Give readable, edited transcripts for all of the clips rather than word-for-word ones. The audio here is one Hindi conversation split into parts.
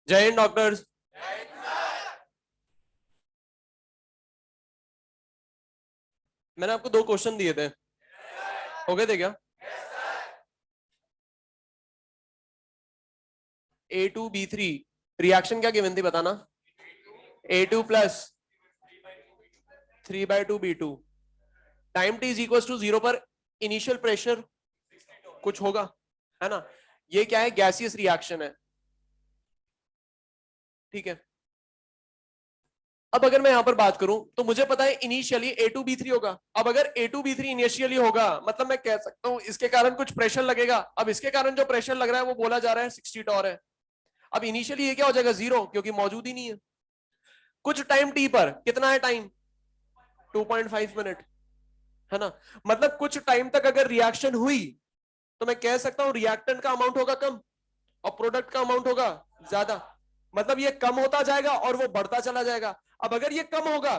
जय हिंद डॉक्टर्स। मैंने आपको 2 क्वेश्चन दिए थे, हो गए थे क्या? A2B3 रिएक्शन क्या गिवन थी बताना? A2 plus 3/2B2 time t is equal to 0 पर इनिशियल प्रेशर कुछ होगा, है ना? ये क्या है? गैसियस रिएक्शन है, ठीक है। अब अगर मैं यहां पर बात करूं तो मुझे पता है इनिशियली A2B3 होगा। अब अगर A2B3 इनिशियली होगा मतलब मैं कह सकता हूं इसके कारण कुछ प्रेशर लगेगा। अब इसके कारण जो प्रेशर लग रहा है वो बोला जा रहा है 60 टॉर है। अब इनिशियली ये क्या हो जाएगा? 0, क्योंकि मौजूद ही नहीं है। कुछ टाइम टी पर कितना है टाइम? 2.5 मिनट, है ना? मतलब कुछ टाइम तक अगर रिएक्शन हुई तो मैं कह सकता हूं रिएक्टेंट का अमाउंट होगा कम और प्रोडक्ट का अमाउंट होगा ज्यादा। मतलब ये कम होता जाएगा और वो बढ़ता चला जाएगा। अब अगर ये कम होगा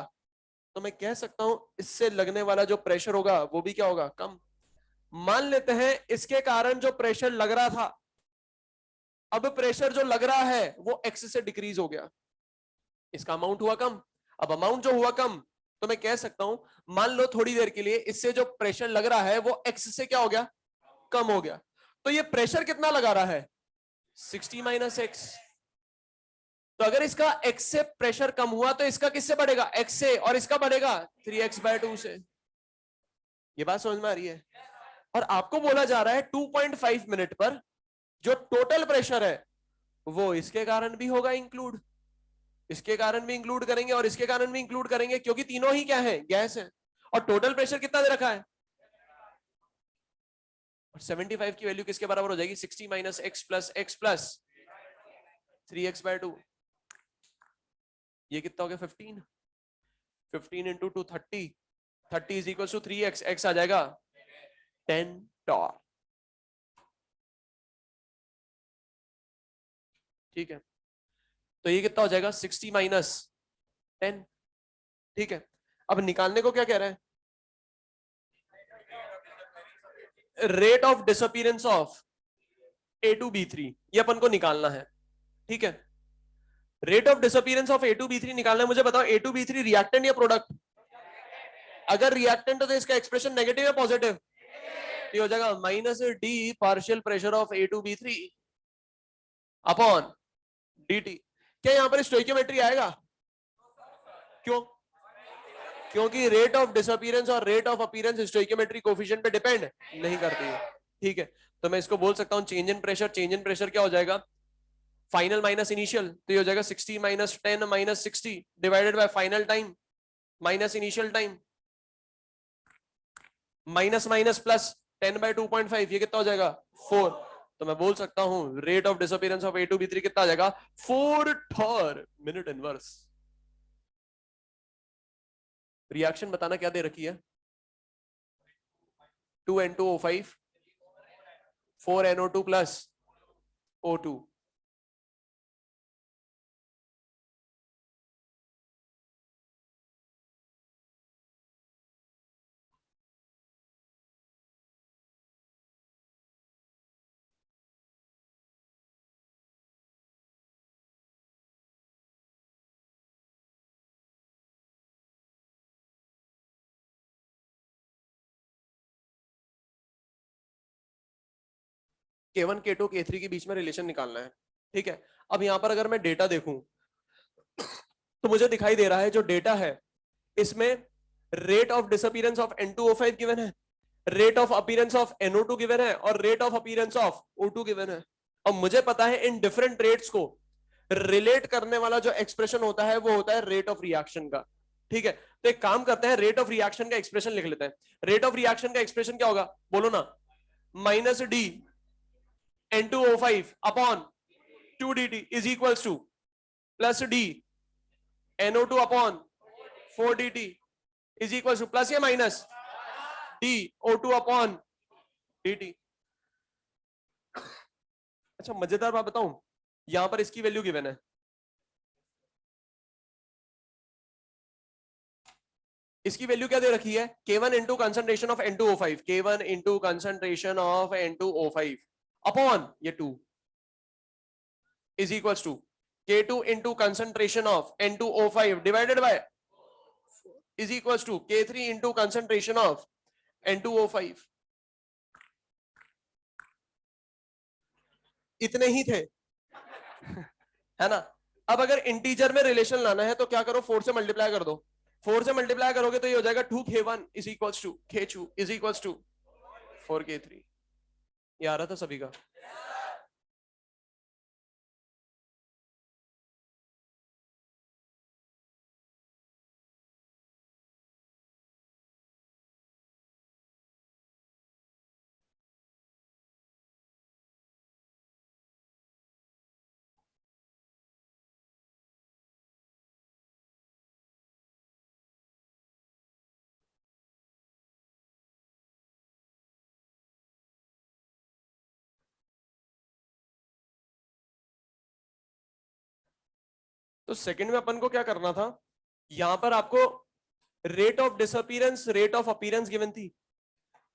तो मैं कह सकता हूं इससे लगने वाला जो प्रेशर होगा वो भी क्या होगा? कम। मान लेते हैं इसके कारण जो प्रेशर लग रहा था, अब प्रेशर जो लग रहा है वो एक्स से डिक्रीज हो गया, इसका अमाउंट हुआ कम। अब अमाउंट जो हुआ कम तो मैं कह सकता हूं मान लो थोड़ी देर के लिए इससे जो प्रेशर लग रहा है वो एक्स से क्या हो गया? कम हो गया। तो ये प्रेशर कितना लगा रहा है? 60 माइनस एक्स। तो अगर इसका x से प्रेशर कम हुआ तो इसका किससे बढ़ेगा? x से, और इसका बढ़ेगा 3x/2 से। ये बात समझ में आ रही है? और आपको बोला जा रहा है 2.5 मिनट पर जो टोटल प्रेशर है वो इसके कारण भी होगा इंक्लूड, इसके कारण भी इंक्लूड करेंगे और इसके कारण भी इंक्लूड करेंगे, क्योंकि तीनों ही क्या है? गैस है। और टोटल प्रेशर कितना दे रखा है? और 75 की वैल्यू किसके बराबर हो जाएगी? 60 माइनस एक्स प्लस 3x/2। ये कितना हो गया? 15। 15 into 2 30। 30 is equal to 3x, x आ जाएगा 10 टॉर। ठीक है, तो ये कितना हो जाएगा? 60 माइनस 10। ठीक है, अब निकालने को क्या कह रहा है? Rate of disappearance of A2B3, ये अपन को निकालना है। ठीक है, rate of disappearance of A2B3 निकालना है। मुझे बताओ A2B3 रिएक्टेंट या प्रोडक्ट? अगर रिएक्टेंट तो इसका एक्सप्रेशन नेगेटिव या पॉजिटिव? ये हो जाएगा minus D partial pressure of A2B3 upon dt। क्या यहां पर स्टोइकियोमेट्री आएगा? क्यों? क्योंकि रेट ऑफ डिसअपीयरेंस और rate of appearance stoichiometric coefficient पे डिपेंड नहीं करती है। ठीक है, तो मैं इसको बोल सकता हूं change in pressure. Change in pressure क्या हो जाएगा? फाइनल माइनस इनिशियल, तो ये हो जाएगा 60 minus 10 minus 60 divided by final time minus initial time minus minus plus 10/2.5। ये कितना हो जाएगा? 4। तो मैं बोल सकता हूं rate of disappearance of A2B3 कितना आ जाएगा? 4 टॉर मिनट इनवर्स। रिएक्शन बताना क्या दे रखी है? 2N2O5 4NO2 plus O2। K1 K2 K3 के बीच में रिलेशन निकालना है। ठीक है, अब यहां पर अगर मैं डेटा देखूं तो मुझे दिखाई दे रहा है जो डेटा है इसमें rate of disappearance of N2O5 given है, rate of appearance of NO2 given है और rate of appearance of O2 given है। और मुझे पता है इन डिफरेंट रेट्स को रिलेट करने वाला जो एक्सप्रेशन होता है वो होता है रेट ऑफ रिएक्शन का। ठीक है, तो एक काम करते हैं, रेट ऑफ रिएक्शन का एक्सप्रेशन लिख लेते हैं। रेट ऑफ रिएक्शन का एक्सप्रेशन क्या होगा? बोलो ना। Minus d N2O5 upon 2dt is equals to plus d NO2 upon 4dt is equal to plus या minus d O2 upon dt। अच्छा मजेदार बात बताऊं, यहां पर इसकी वैल्यू गिवन है। इसकी वैल्यू क्या दे रखी है? K1 into concentration of N2O5, K1 into concentration of N2O5 upon ये 2 is equal to K2 into concentration of N2O5 divided by is equals to K3 into concentration of N2O5. इतने ही थे, है ना। अब अगर इंटीजर में रिलेशन लाना है तो क्या करो, 4 से मल्टीप्लाई कर दो। 4 से मल्टीप्लाई करोगे तो ये हो जाएगा 2K1 is equals to K2 is equals to 4K3। ये आ रहा था सभी का। तो सेकंड में अपन को क्या करना था, यहां पर आपको rate of disappearance, rate of appearance given थी,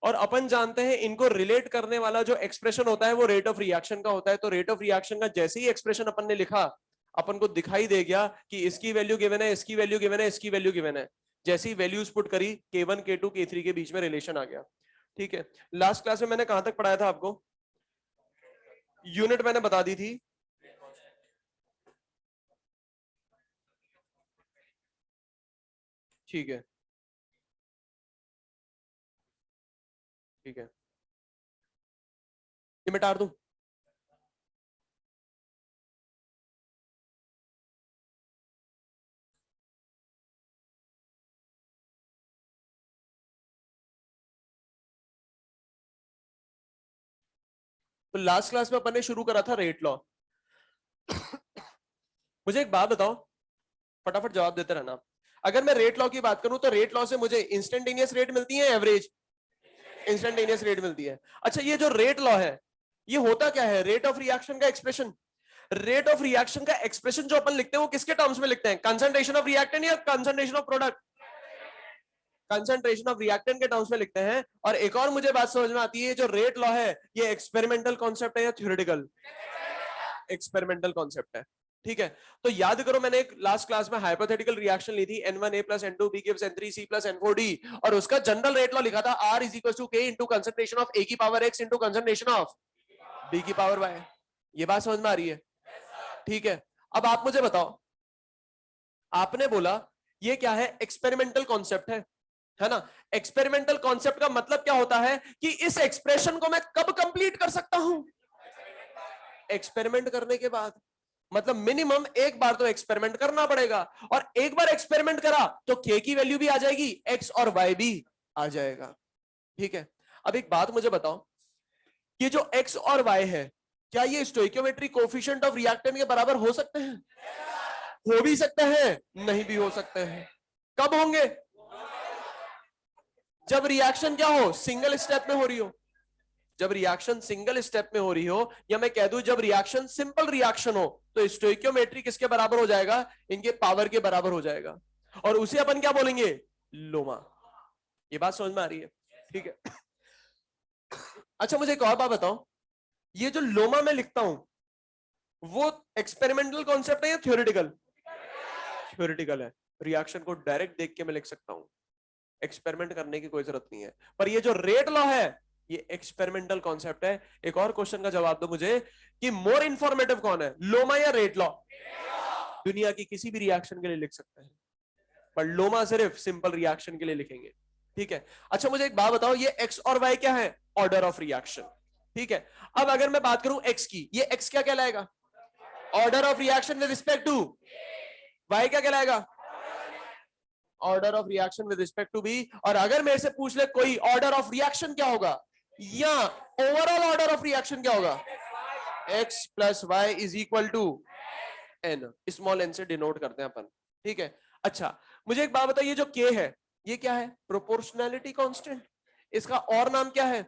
और अपन जानते हैं इनको रिलेट करने वाला जो एक्सप्रेशन होता है वो रेट ऑफ रिएक्शन का होता है। तो रेट ऑफ रिएक्शन का जैसे ही एक्सप्रेशन अपन ने लिखा, अपन को दिखाई दे गया कि इसकी वैल्यू गिवन है, इसकी वैल्यू गिवन है, इसकी वैल्यू गिवन है। जैसे ही वैल्यूज पुट करी, K1 K2 K3 के बीच में रिलेशन आ गया। ठीक है, लास्ट क्लास में मैंने कहां तक पढ़ाया था आपको, यूनिट मैंने बता दी थी। ठीक है, ठीक है, ये मिटा दूं। तो लास्ट क्लास में अपन ने शुरू करा था रेट लॉ। मुझे एक बात बताओ, फटाफट जवाब देते रहना। अगर मैं रेट लॉ की बात करूं तो रेट लॉ से मुझे इंस्टेंटेनियस रेट मिलती है, एवरेज इंस्टेंटेनियस रेट मिलती है। अच्छा, ये जो रेट लॉ है ये होता क्या है, रेट ऑफ रिएक्शन का एक्सप्रेशन। रेट ऑफ रिएक्शन का एक्सप्रेशन जो अपन लिखते हैं वो किसके टर्म्स में लिखते हैं, कंसंट्रेशन ऑफ रिएक्टेंट या concentration of product, concentration of reactant के टर्म्स में लिखते हैं। और एक और मुझे बात समझ में आती है, जो रेट लॉ है ये एक्सपेरिमेंटल कॉन्सेप्ट है या थ्योरेटिकल, एक्सपेरिमेंटल कॉन्सेप्ट है। ठीक है, तो याद करो मैंने एक लास्ट क्लास में हाइपोथेटिकल रिएक्शन ली थी, N1A plus N2B gives N3C plus N4D, और उसका जनरल रेट लॉ लिखा था R is equals to K into concentration of A की power X into concentration of B की पावर Y। ये बात समझ में आ रही है? ठीक है, अब आप मुझे बताओ, आपने बोला ये क्या है, एक्सपेरिमेंटल कॉन्सेप्ट है ना। एक्सपेरिमेंटल कॉन्सेप्ट का मतलब क्या होता है कि इस एक्सप्रेशन को मैं कब कंप्लीट कर सकता हूं, एक्सपेरिमेंट करने के बाद। मतलब मिनिमम एक बार तो एक्सपेरिमेंट करना पड़ेगा, और एक बार एक्सपेरिमेंट करा तो K की वैल्यू भी आ जाएगी, X और Y भी आ जाएगा। ठीक है, अब एक बात मुझे बताओ, ये जो X और Y है क्या ये स्टोइकियोमेट्रिक कोएफिशिएंट ऑफ रिएक्टेंट के बराबर हो सकते हैं? हो भी सकते हैं, नहीं भी हो सकते हैं। कब होंगे? जब रिएक्शन क्या हो, सिंगल स्टेप में हो रही हो। जब रिएक्शन सिंगल स्टेप में हो रही हो, या मैं कह दूं जब रिएक्शन सिंपल रिएक्शन हो, तो स्टोइकियोमेट्री किसके बराबर हो जाएगा, इनके पावर के बराबर हो जाएगा, और उसे अपन क्या बोलेंगे, लोमा। ये बात समझ में आ रही है? ठीक है। अच्छा, मुझे एक और बात बताओ, ये जो लोमा मैं लिखता हूं वो एक्सपेरिमेंटल कॉन्सेप्ट है या थ्योरेटिकल? थ्योरेटिकल है। रिएक्शन को डायरेक्ट देख के मैं लिख सकता हूं, एक्सपेरिमेंट करने की कोई जरूरत नहीं है। पर ये जो रेट लॉ है ये एक्सपेरिमेंटल कॉन्सेप्ट है। एक और क्वेश्चन का जवाब दो मुझे कि मोर इंफॉर्मेटिव कौन है, लोमा या रेट लॉ? दुनिया की किसी भी रिएक्शन के लिए लिख सकते हैं, पर लोमा सिर्फ सिंपल रिएक्शन के लिए लिखेंगे। ठीक है, अच्छा मुझे एक बात बताओ, ये एक्स और वाई क्या है, ऑर्डर ऑफ रिएक्शन। ठीक है, अब अगर मैं बात करूं एक्स की, ये एक्स क्या कहलाएगा, order of reaction with respect to. Y क्या कहलाएगा, order of reaction with respect to B. और अगर मेरे से पूछ ले कोई, ऑर्डर ऑफ रिएक्शन क्या होगा, या ओवरऑल ऑर्डर ऑफ रिएक्शन क्या होगा, x plus y is equal to n, small n से डिनोट करते हैं अपन। ठीक है, अच्छा मुझे एक बात बताइए, जो के है ये क्या है, प्रोपोर्शनैलिटी कांस्टेंट। इसका और नाम क्या है,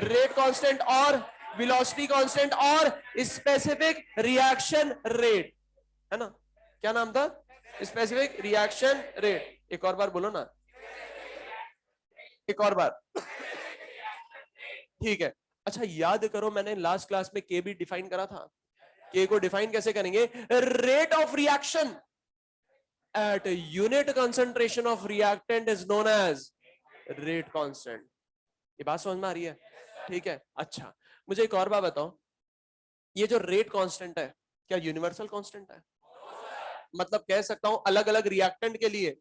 रेट कांस्टेंट और वेलोसिटी कांस्टेंट और स्पेसिफिक रिएक्शन रेट, है ना। क्या नाम था, स्पेसिफिक रिएक्शन रेट। एक और बार बोलो ना, एक और बार। ठीक है, अच्छा याद करो मैंने लास्ट क्लास में के भी डिफाइन करा था। के को डिफाइन कैसे करेंगे? Rate of reaction at unit concentration of reactant is known as rate constant. ये बात समझ में आ रही है? ठीक है। अच्छा, मुझे एक और बात बताओ, ये जो रेट कांस्टेंट है क्या यूनिवर्सल कांस्टेंट है? मतलब कह सकता हूं अलग अलग रिएक्टेंट के लिए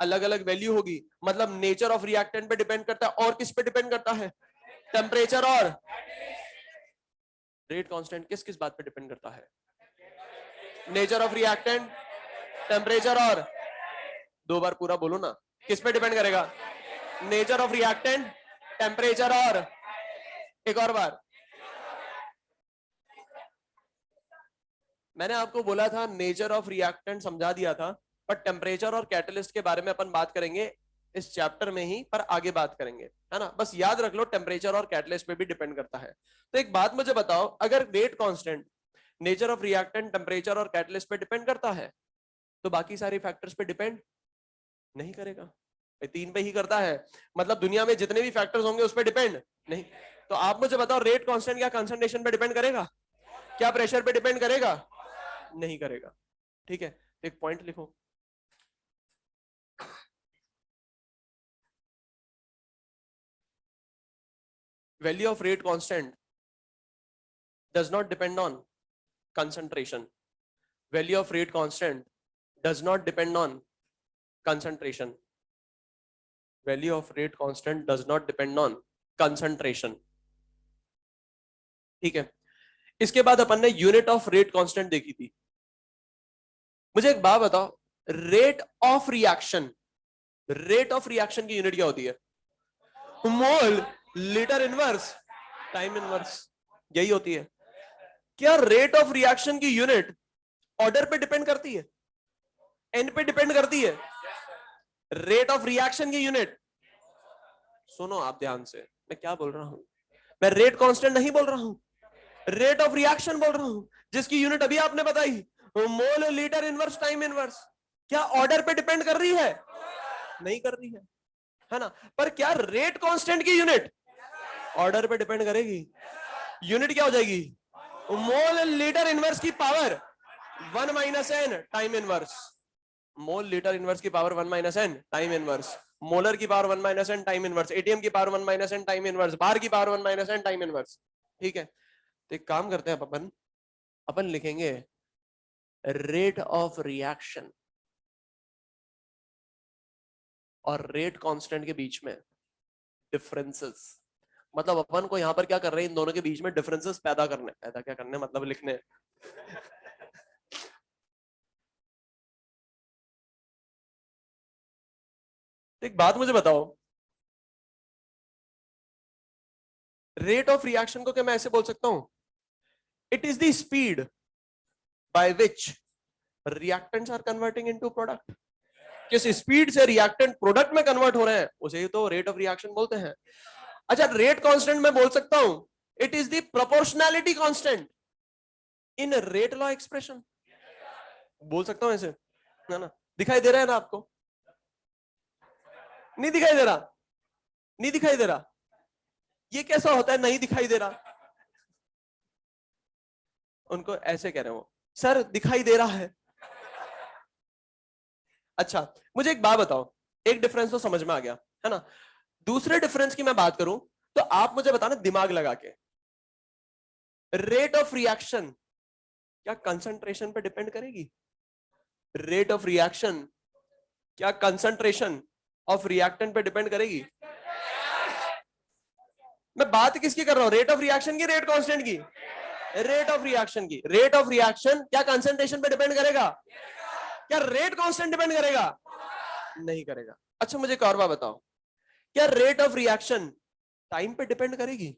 अलग अलग वैल्यू होगी, मतलब नेचर ऑफ रिएक्टेंट पे डिपेंड करता है और किस पे डिपेंड करता है? टेम्परेचर और रेट कांस्टेंट किस किस बात पे डिपेंड करता है? नेचर ऑफ रिएक्टेंट, टेम्परेचर और, दो बार पूरा बोलो ना, किस पे डिपेंड करेगा? नेचर ऑफ रिएक्टेंट, टेम्परेचर और, एक और बार। मैंने आपको बोला था नेचर ऑफ रिएक्टेंट समझा दिया था, पर टेम्परेचर और कैटलिस्ट के बारे में अपन बात करेंगे इस चैप्टर में ही, पर आगे बात करेंगे, है ना? बस याद रख लो टेम्परेचर और कैटलिस्ट पे भी डिपेंड करता है। तो एक बात मुझे बताओ, अगर rate constant nature of reactant, temperature और कैटलिस्ट पे डिपेंड करता है, तो बाकी सारे फैक्टर्स पे डिपेंड नहीं करेगा। तीन पे ही करता है, मतलब दुनिया में जितने भी फैक्टर्स होंगे उस पर डिपेंड नहीं। तो आप मुझे बताओ, रेट कांस्टेंट क्या कंसंट्रेशन पे डिपेंड करेगा? क्या प्रेशर पे डिपेंड करेगा? नहीं करेगा। ठीक है, एक पॉइंट लिखो, value of rate constant does not depend on concentration. Value of rate constant does not depend on concentration. Value of rate constant does not depend on concentration. ठीक है। इसके बाद अपन ने यूनिट ऑफ रेट कांस्टेंट देखी थी। मुझे एक बात बताओ, rate of reaction, rate of reaction की यूनिट क्या होती है? मोल लीटर इनवर्स टाइम इनवर्स, यही होती है। क्या रेट ऑफ रिएक्शन की यूनिट ऑर्डर पे डिपेंड करती है? एन पे डिपेंड करती है? रेट ऑफ रिएक्शन की यूनिट, सुनो आप ध्यान से, मैं क्या बोल रहा हूं, मैं रेट कांस्टेंट नहीं बोल रहा हूं, रेट ऑफ रिएक्शन बोल रहा हूं, जिसकी यूनिट अभी आपने बताई, मोल लीटर इनवर्स टाइम इनवर्स। क्या ऑर्डर पे डिपेंड कर रही है? नहीं कर रही है ना? पर क्या रेट कांस्टेंट की यूनिट ऑर्डर पे डिपेंड करेगी? यूनिट क्या हो जाएगी? मोल लीटर इनवर्स की power 1 minus n time inverse. Mole litre inverse की power 1 minus n time inverse, molar की power 1 minus n time inverse, ATM की power 1 minus n time inverse, bar की power 1 minus n time inverse. ठीक है, तो एक काम करते हैं अपन, अपन लिखेंगे रेट ऑफ रिएक्शन और रेट कांस्टेंट के बीच में डिफरेंसेस। मतलब अपन को यहां पर क्या कर रहे हैं, इन दोनों के बीच में डिफरेंसेस पैदा करने, पैदा क्या करने मतलब लिखने। एक बात मुझे बताओ, रेट ऑफ रिएक्शन को क्या मैं ऐसे बोल सकता हूं? It is the speed by which reactants are converting into product. किस स्पीड से रिएक्टेंट प्रोडक्ट में कन्वर्ट हो रहे हैं उसे ही तो रेट ऑफ रिएक्शन बोलते हैं। अच्छा, रेट कांस्टेंट मैं बोल सकता हूं it is the proportionality constant in rate law expression, बोल सकता हूं ऐसे, है ना? दिखाई दे रहा है ना आपको? नहीं दिखाई दे रहा? नहीं दिखाई दे रहा? ये कैसा होता है नहीं दिखाई दे रहा? उनको ऐसे कह रहे हो सर दिखाई दे रहा है। अच्छा, मुझे एक बात बताओ, एक डिफरेंस तो समझ में आ गया, है ना? दूसरे डिफरेंस की मैं बात करूं तो आप मुझे बताना दिमाग लगा के, रेट ऑफ रिएक्शन क्या कंसंट्रेशन पे डिपेंड करेगी? रेट ऑफ रिएक्शन क्या कंसंट्रेशन ऑफ रिएक्टेंट पे डिपेंड करेगी? मैं बात किसकी कर रहा हूं, रेट ऑफ रिएक्शन की, रेट कांस्टेंट की? रेट ऑफ रिएक्शन की। रेट ऑफ रिएक्शन क्या कंसंट्रेशन पे डिपेंड करेगा? क्या रेट कांस्टेंट डिपेंड करेगा? नहीं करेगा। अच्छा, मुझे एक और बात बताओ, क्या रेट ऑफ रिएक्शन टाइम पे डिपेंड करेगी?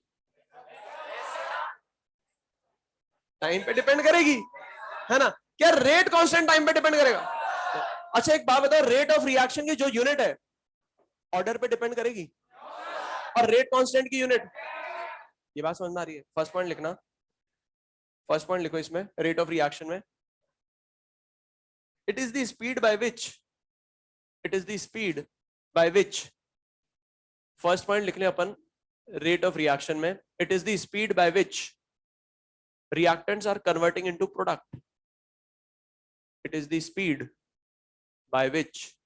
टाइम पे डिपेंड करेगी, है ना? क्या रेट कांस्टेंट टाइम पे डिपेंड करेगा? अच्छा, एक बात बताओ, रेट ऑफ रिएक्शन की जो यूनिट है ऑर्डर पे डिपेंड करेगी, और रेट कांस्टेंट की यूनिट, ये बात समझ में आ रही है? फर्स्ट पॉइंट लिखना, फर्स्ट पॉइंट लिखो इसमें, रेट ऑफ रिएक्शन में it is the speed by which, it is the speed by which, first point लिख ले अपन रेट ऑफ रिएक्शन में, it is the speed by which reactants are converting into product. It is the speed by which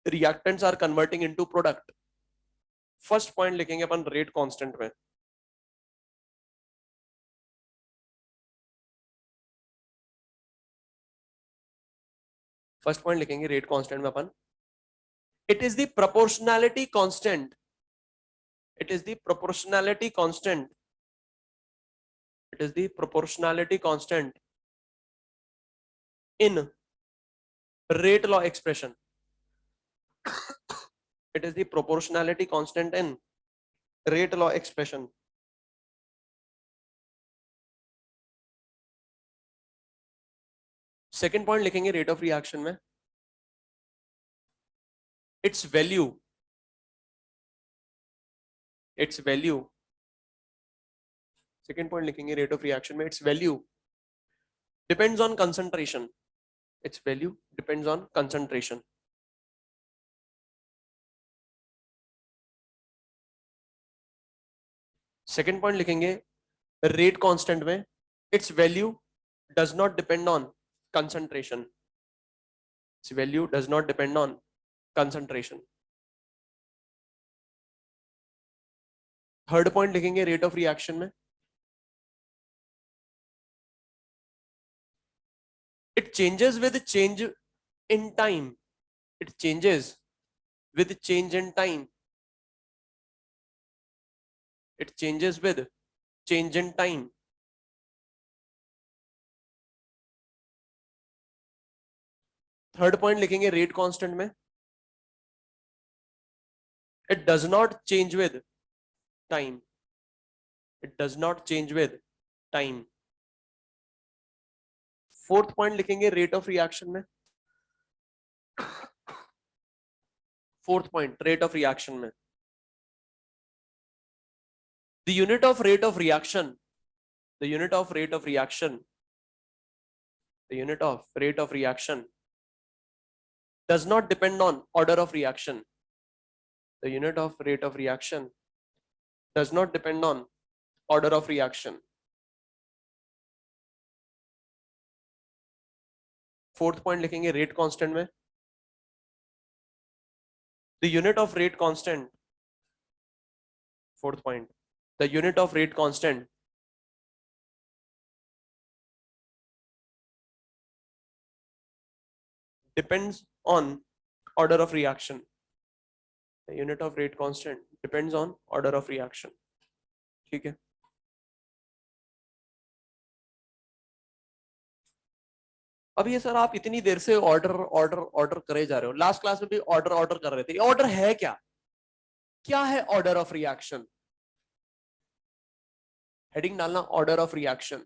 reactants are converting into product. First point लिखेंगे अपन रेट कांस्टेंट में. फर्स्ट पॉइंट लिखेंगे रेट कांस्टेंट में अपन. It is the proportionality constant. It is the proportionality constant. It is the proportionality constant in rate law expression. It is the proportionality constant in rate law expression. Second point लिखेंगे रेट ऑफ रिएक्शन में. its value सेकेंड पॉइंट लिखेंगे रेट ऑफ रिएक्शन में. its value depends on concentration. Its value depends on concentration. Second point लिखेंगे रेट कांस्टेंट में. its value does not depend on concentration. Its value does not depend on concentration. Third point लिखेंगे रेट ऑफ रिएक्शन में. It changes with change in time. It changes with change in time. It changes with change in time. Third point लिखेंगे रेट कांस्टेंट में. It does not change with time. It does not change with time. Fourth point लिखेंगे रेट ऑफ रिएक्शन में. Fourth point rate of reaction में. The unit of rate of reaction, the unit of rate of reaction, the unit of rate of reaction does not depend on order of reaction. The unit of rate of reaction does not depend on order of reaction. Fourth point लिखेंगे रेट कांस्टेंट में. The unit of rate constant, fourth point, the unit of rate constant depends on order of reaction. The unit of rate constant depends on order of reaction. ठीक है. अब ये सर आप इतनी देर से ऑर्डर ऑर्डर ऑर्डर करे जा रहे हो. लास्ट क्लास में भी ऑर्डर ऑर्डर कर रहे थे. ऑर्डर है क्या? क्या है ऑर्डर ऑफ रिएक्शन? हेडिंग डालना ऑर्डर ऑफ रिएक्शन.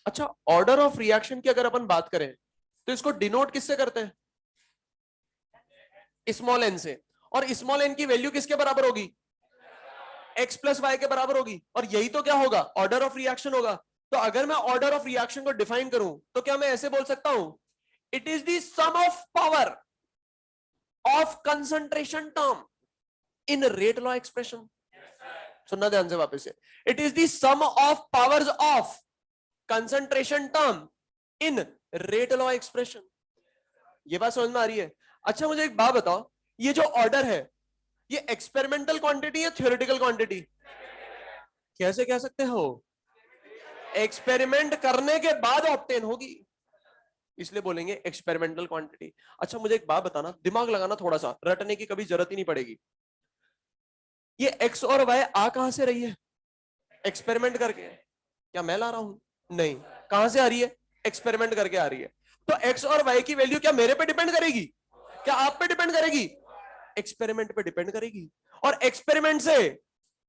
अच्छा, ऑर्डर ऑफ रिएक्शन की अगर अपन बात करें तो इसको डिनोट किससे करते हैं? स्मॉल एन से. और स्मॉल एन की वैल्यू किसके बराबर होगी? x प्लस वाई के बराबर होगी. और यही तो क्या होगा? ऑर्डर ऑफ रिएक्शन होगा. तो अगर मैं ऑर्डर ऑफ रिएक्शन को डिफाइन करूं तो क्या मैं ऐसे बोल सकता हूं? It is the sum of power of concentration term in rate law expression. सुनना ध्यान से वापस से. It is the sum of powers of concentration term in rate law expression. ये बात समझ में आ रही है? अच्छा, मुझे एक बात बताओ, ये जो ऑर्डर है ये एक्सपेरिमेंटल क्वांटिटी या थ्योरेटिकल क्वांटिटी? कैसे कह सकते हो? एक्सपेरिमेंट करने के बाद ऑब्टेन होगी, इसलिए बोलेंगे एक्सपेरिमेंटल क्वांटिटी. अच्छा, मुझे एक बात बताना, दिमाग लगाना थोड़ा सा, रटने की कभी जरूरत ही नहीं पड़ेगी. ये एक्स और वाई आ कहां से रही है? एक्सपेरिमेंट करके. क्या मैं ला रहा हूं? नहीं. कहां से आ रही है? एक्सपेरिमेंट करके आ रही है. तो एक्स और वाई की वैल्यू क्या मेरे पे डिपेंड करेगी? क्या आप पे डिपेंड करेगी? एक्सपेरिमेंट पे डिपेंड करेगी. और एक्सपेरिमेंट से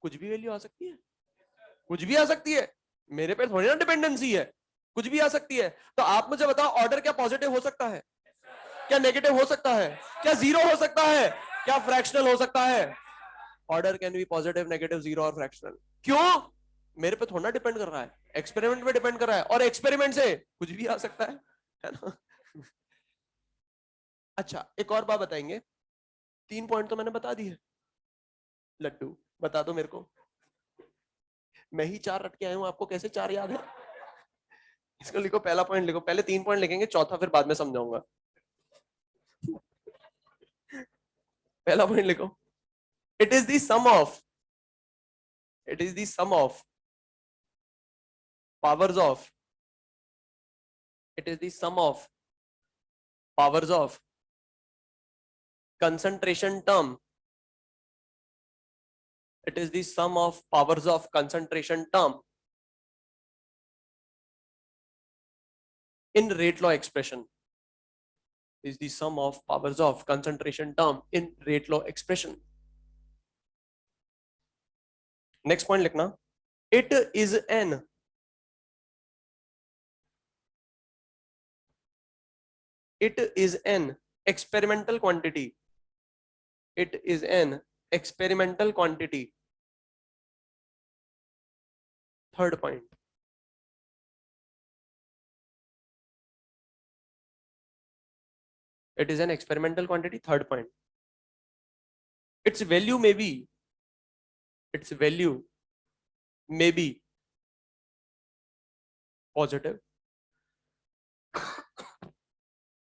कुछ भी वैल्यू आ सकती है. कुछ भी आ सकती है. मेरे पे थोड़ी ना डिपेंडेंसी है, कुछ भी आ सकती है. तो आप मुझे बताओ, ऑर्डर क्या पॉजिटिव हो सकता है? क्या नेगेटिव हो सकता है? क्या जीरो हो सकता है? क्या फ्रैक्शनल हो सकता है? Order can be positive, negative, zero और फ्रैक्शनल. क्यों? मेरे पे थोड़ा डिपेंड कर रहा है, एक्सपेरिमेंट पे डिपेंड कर रहा है. और एक्सपेरिमेंट से कुछ भी आ सकता है ना. अच्छा एक और बात बताएंगे, 3 पॉइंट तो मैंने बता दिए। लड्डू बता दो मेरे को, मैं ही 4 रट के आया हूं, आपको कैसे 4 याद है? इसको लिखो, पहला पॉइंट लिखो, पहले 3 पॉइंट लिखेंगे, चौथा फिर बाद में समझाऊंगा। पहला पॉइंट लिखो, it is the sum of, it is the sum of powers of, it is the sum of powers of concentration term, it is the sum of powers of concentration term in rate law expression, is the sum of powers of concentration term in rate law expression. Next point लिखना, it is an experimental quantity, it is an experimental quantity. Third point, it is an experimental quantity. Third point, its value may be, its value may be positive,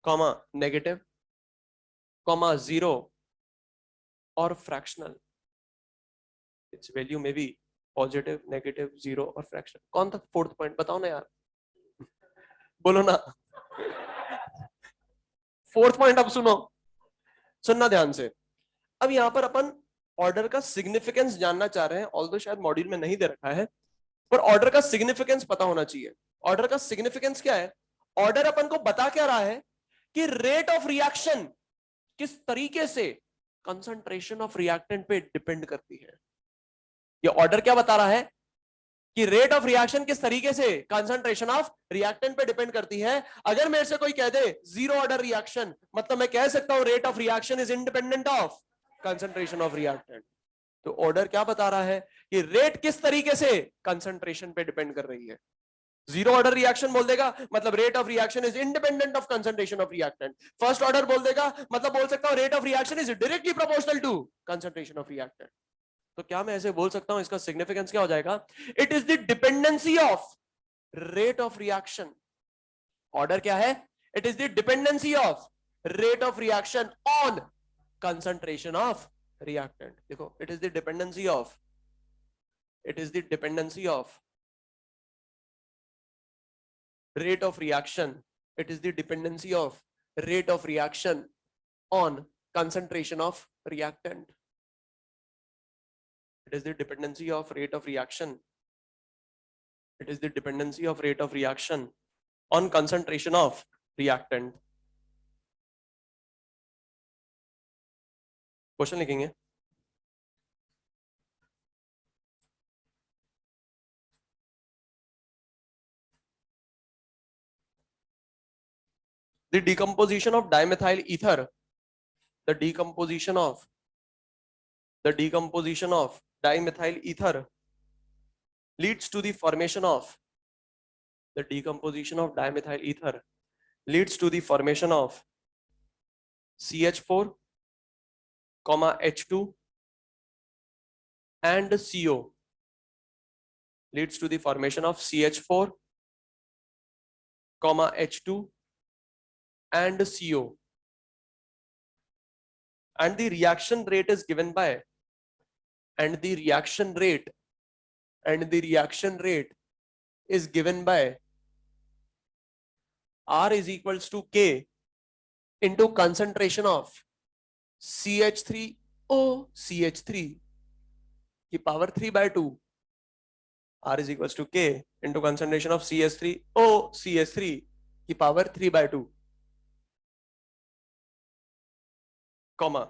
comma negative, comma 0 or fractional. its value may be positive, negative, 0 और फ्रैक्शनल। कौन था फोर्थ पॉइंट, बताओ ना यार, बोलो ना। फोर्थ पॉइंट अब सुनो, सुनना ध्यान से। अब यहां पर अपन ऑर्डर का सिग्निफिकेंस जानना चाह रहे हैं, ऑल्दो शायद मॉड्यूल में नहीं दे रखा है, पर ऑर्डर का सिग्निफिकेंस पता होना चाहिए। ऑर्डर का सिग्निफिकेंस क्या है? ऑर्डर अपन को बता क्या रहा है कि रेट ऑफ रिएक्शन किस तरीके से कंसंट्रेशन ऑफ रिएक्टेंट पे डिपेंड करती है। ये ऑर्डर क्या बता रहा है कि रेट ऑफ रिएक्शन किस तरीके से कंसंट्रेशन ऑफ रिएक्टेंट पे डिपेंड करती है। अगर मेरे से कोई कह दे जीरो ऑर्डर रिएक्शन, मतलब मैं कह सकता हूं rate of reaction is independent of concentration of reactant. तो ऑर्डर क्या बता रहा है कि रेट किस तरीके से कंसंट्रेशन पे डिपेंड कर रही है। जीरो ऑर्डर रिएक्शन बोल देगा मतलब rate of reaction is independent of concentration of reactant. First order बोल देगा मतलब बोल सकता हूं rate of reaction is directly proportional to concentration of reactant. तो क्या मैं ऐसे बोल सकता हूं, इसका सिग्निफिकेंस क्या हो जाएगा? It is the dependency of rate of reaction. Order क्या है? It is the dependency of rate of reaction on concentration of reactant. देखो, it is the dependency of, it is the dependency of rate of reaction, it is the dependency of rate of reaction on concentration of reactant. It is the dependency of rate of reaction, it is the dependency of rate of reaction on concentration of reactant. Question लिखेंगे, the decomposition of dimethyl ether, the decomposition of dimethyl ether leads to the formation of, the decomposition of dimethyl ether leads to the formation of CH4, H2 and CO, leads to the formation of CH4, H2 and CO, and the reaction rate is given by, and the reaction rate is given by R is equals to K into concentration of CH3O CH3 की power 3/2, R is equals to K into concentration of CH3O CH3 की power 3/2, comma,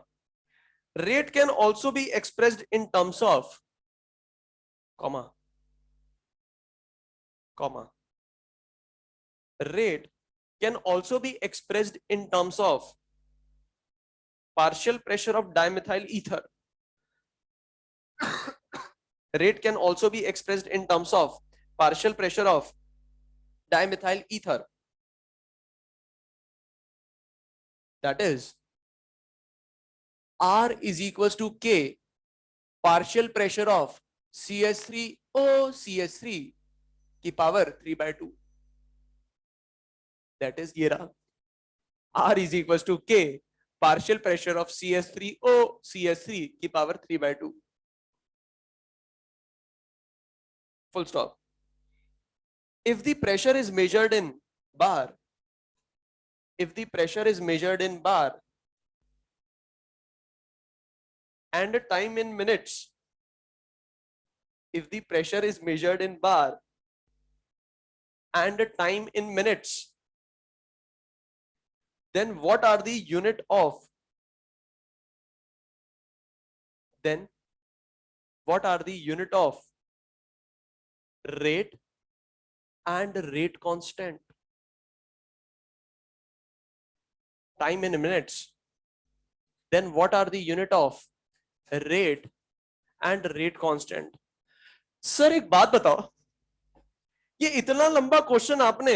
rate can also be expressed in terms of, comma, rate can also be expressed in terms of partial pressure of dimethyl ether. Rate can also be expressed in terms of partial pressure of dimethyl ether. that is R is equals to K partial pressure of CH3O CH3 की पावर 3/2, that is ये रहा R is equals to K partial pressure of CH3O CH3 की power 3/2, full stop. If the pressure is measured in bar, if the pressure is measured in bar and time in minutes, if the pressure is measured in bar and time in minutes, then what are the unit of, then what are the unit of rate and rate constant? Time in minutes, then what are the unit of rate and rate constant? Sir एक बात बताओ, ये इतना लंबा क्वेश्चन आपने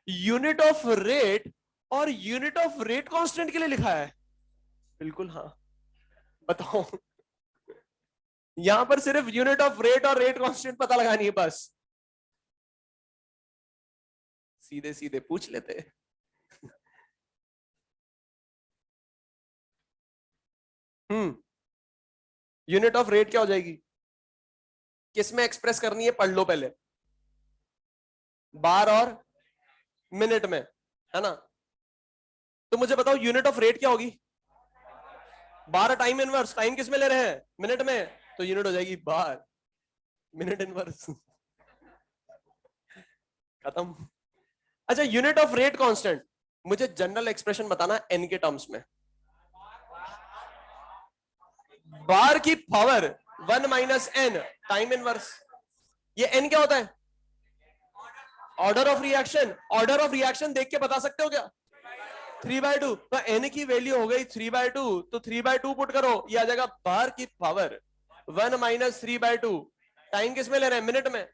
यूनिट ऑफ रेट और यूनिट ऑफ रेट कांस्टेंट के लिए लिखा है? बिल्कुल हाँ, बताओ। यहां पर सिर्फ यूनिट ऑफ रेट और रेट कांस्टेंट पता लगानी है बस, सीधे सीधे पूछ लेते। यूनिट ऑफ रेट क्या हो जाएगी, किस में एक्सप्रेस करनी है, पढ़ लो पहले, बार और मिनट में, है ना? तो मुझे बताओ यूनिट ऑफ रेट क्या होगी, बार टाइम इनवर्स, टाइम किस में ले रहे हैं, मिनट में, तो यूनिट हो जाएगी बार मिनट इनवर्स। खत्म। अच्छा, यूनिट ऑफ रेट कांस्टेंट, मुझे जनरल एक्सप्रेशन बताना एन के टर्म्स में। बार की power 1 minus n time inverse, ये एन क्या होता है, order of reaction. Order of reaction देख के बता सकते हो क्या, 3/2, तो एन की वैल्यू हो गई 3/2, तो 3/2 पुट करो, ये आ जाएगा बार की पावर 1 माइनस 3/2, टाइम किस में ले रहे हैं, मिनट में,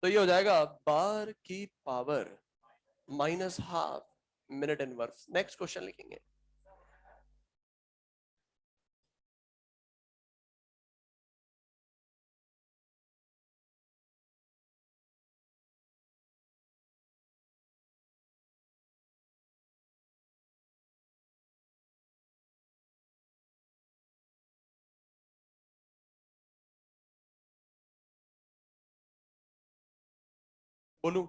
तो ये हो जाएगा बार की power minus half minute inverse. Next question लिखेंगे। बोलू,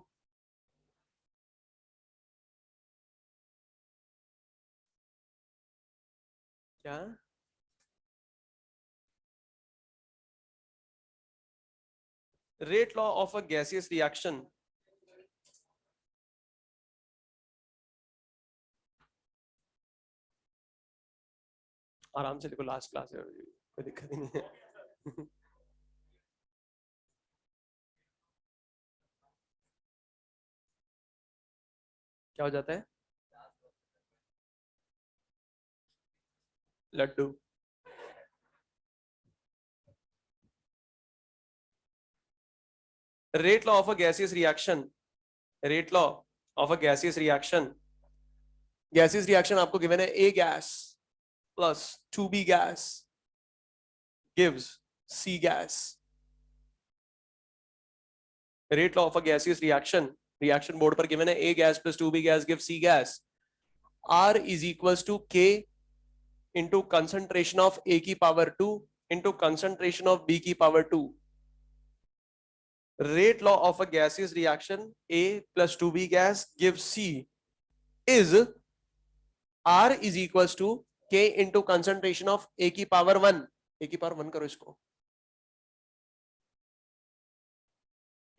क्या rate law of a gaseous reaction, आराम से लिखो, लास्ट क्लास है, कोई दिक्कत ही नहीं है। क्या हो जाता है, लड्डू। Rate law of a gaseous reaction, rate law of a gaseous reaction, gaseous reaction आपको गिवन है, A gas plus 2b gas gives c gas. Rate law of a gaseous reaction, reaction board पर गिवन है, A gas plus 2b gas gives c gas. R is equals to K into concentration of A की power 2 into concentration of B की power 2। Rate law of a gaseous reaction, A plus 2B gas gives C, is R is equals to K into concentration of A की पावर 1, A की पावर 1 करो इसको,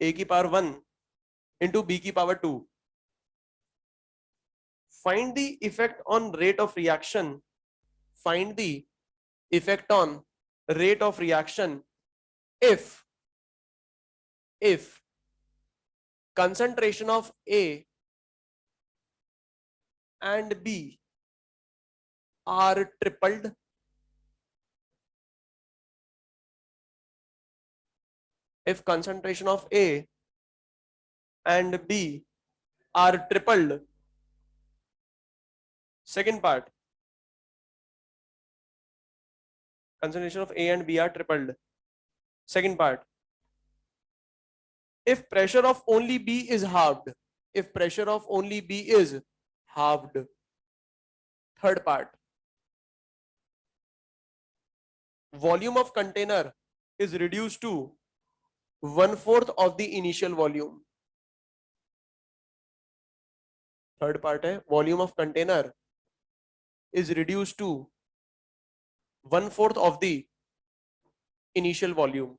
A की पावर 1 into B की power 2। Find the effect on rate of reaction, find the effect on rate of reaction if concentration of A and B are tripled, if concentration of A and B are tripled, Second part, concentration of A and B are tripled. Second part, if pressure of only B is halved, if pressure of only B is halved. Third part, volume of container is reduced to 1/4 of the initial volume. Third part है, volume of container is reduced to 1/4 of the initial volume.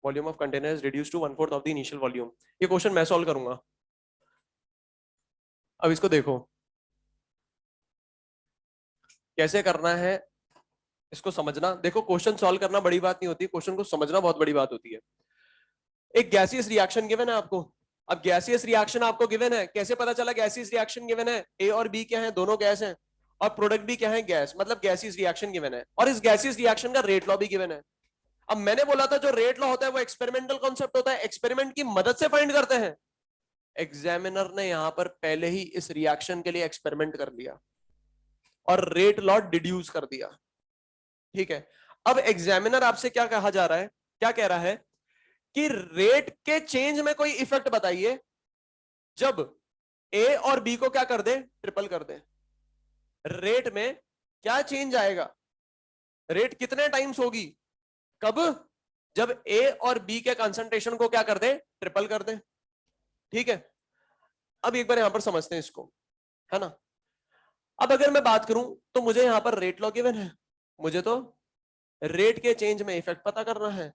Volume of container is reduced to 1/4 of the initial volume. ये क्वेश्चन मैं सॉल्व करूंगा. अब इसको देखो कैसे करना है, इसको समझना. देखो क्वेश्चन सॉल्व करना बड़ी बात नहीं होती, क्वेश्चन को समझना बहुत बड़ी बात होती है. एक गैसियस रिएक्शन गिवन है आपको. अब गैसियस रिएक्शन आपको गिवन है, कैसे पता चला गैसियस रिएक्शन गिवन है? ए और बी क्या है? दोनों गैस हैं, और प्रोडक्ट भी क्या है? गैस. मतलब गैसियस रिएक्शन गिवन है, और इस गैसियस रिएक्शन का रेट लॉ भी गिवन है. अब मैंने बोला था जो रेट लॉ होता है वो एक्सपेरिमेंटल कॉन्सेप्ट होता है, एक्सपेरिमेंट की मदद से फाइंड करते हैं. एग्जामिनर ने यहां पर पहले ही इस रिएक्शन के लिए एक्सपेरिमेंट कर लिया और रेट लॉ डिड्यूस कर दिया. ठीक है. अब एग्जामिनर आपसे क्या कहा जा रहा है, क्या कह रहा है कि रेट के चेंज में कोई इफेक्ट बताइए जब ए और बी को क्या कर दे? ट्रिपल कर दे. रेट में क्या चेंज आएगा? रेट कितने टाइम्स होगी? कब? जब ए और बी के कंसंट्रेशन को क्या कर दे? ट्रिपल कर दे. ठीक है. अब एक बार यहां पर समझते हैं इसको, है ना. अब अगर मैं बात करूं तो मुझे यहां पर रेट लॉ गिवन है, मुझे तो रेट के चेंज में इफेक्ट पता करना है.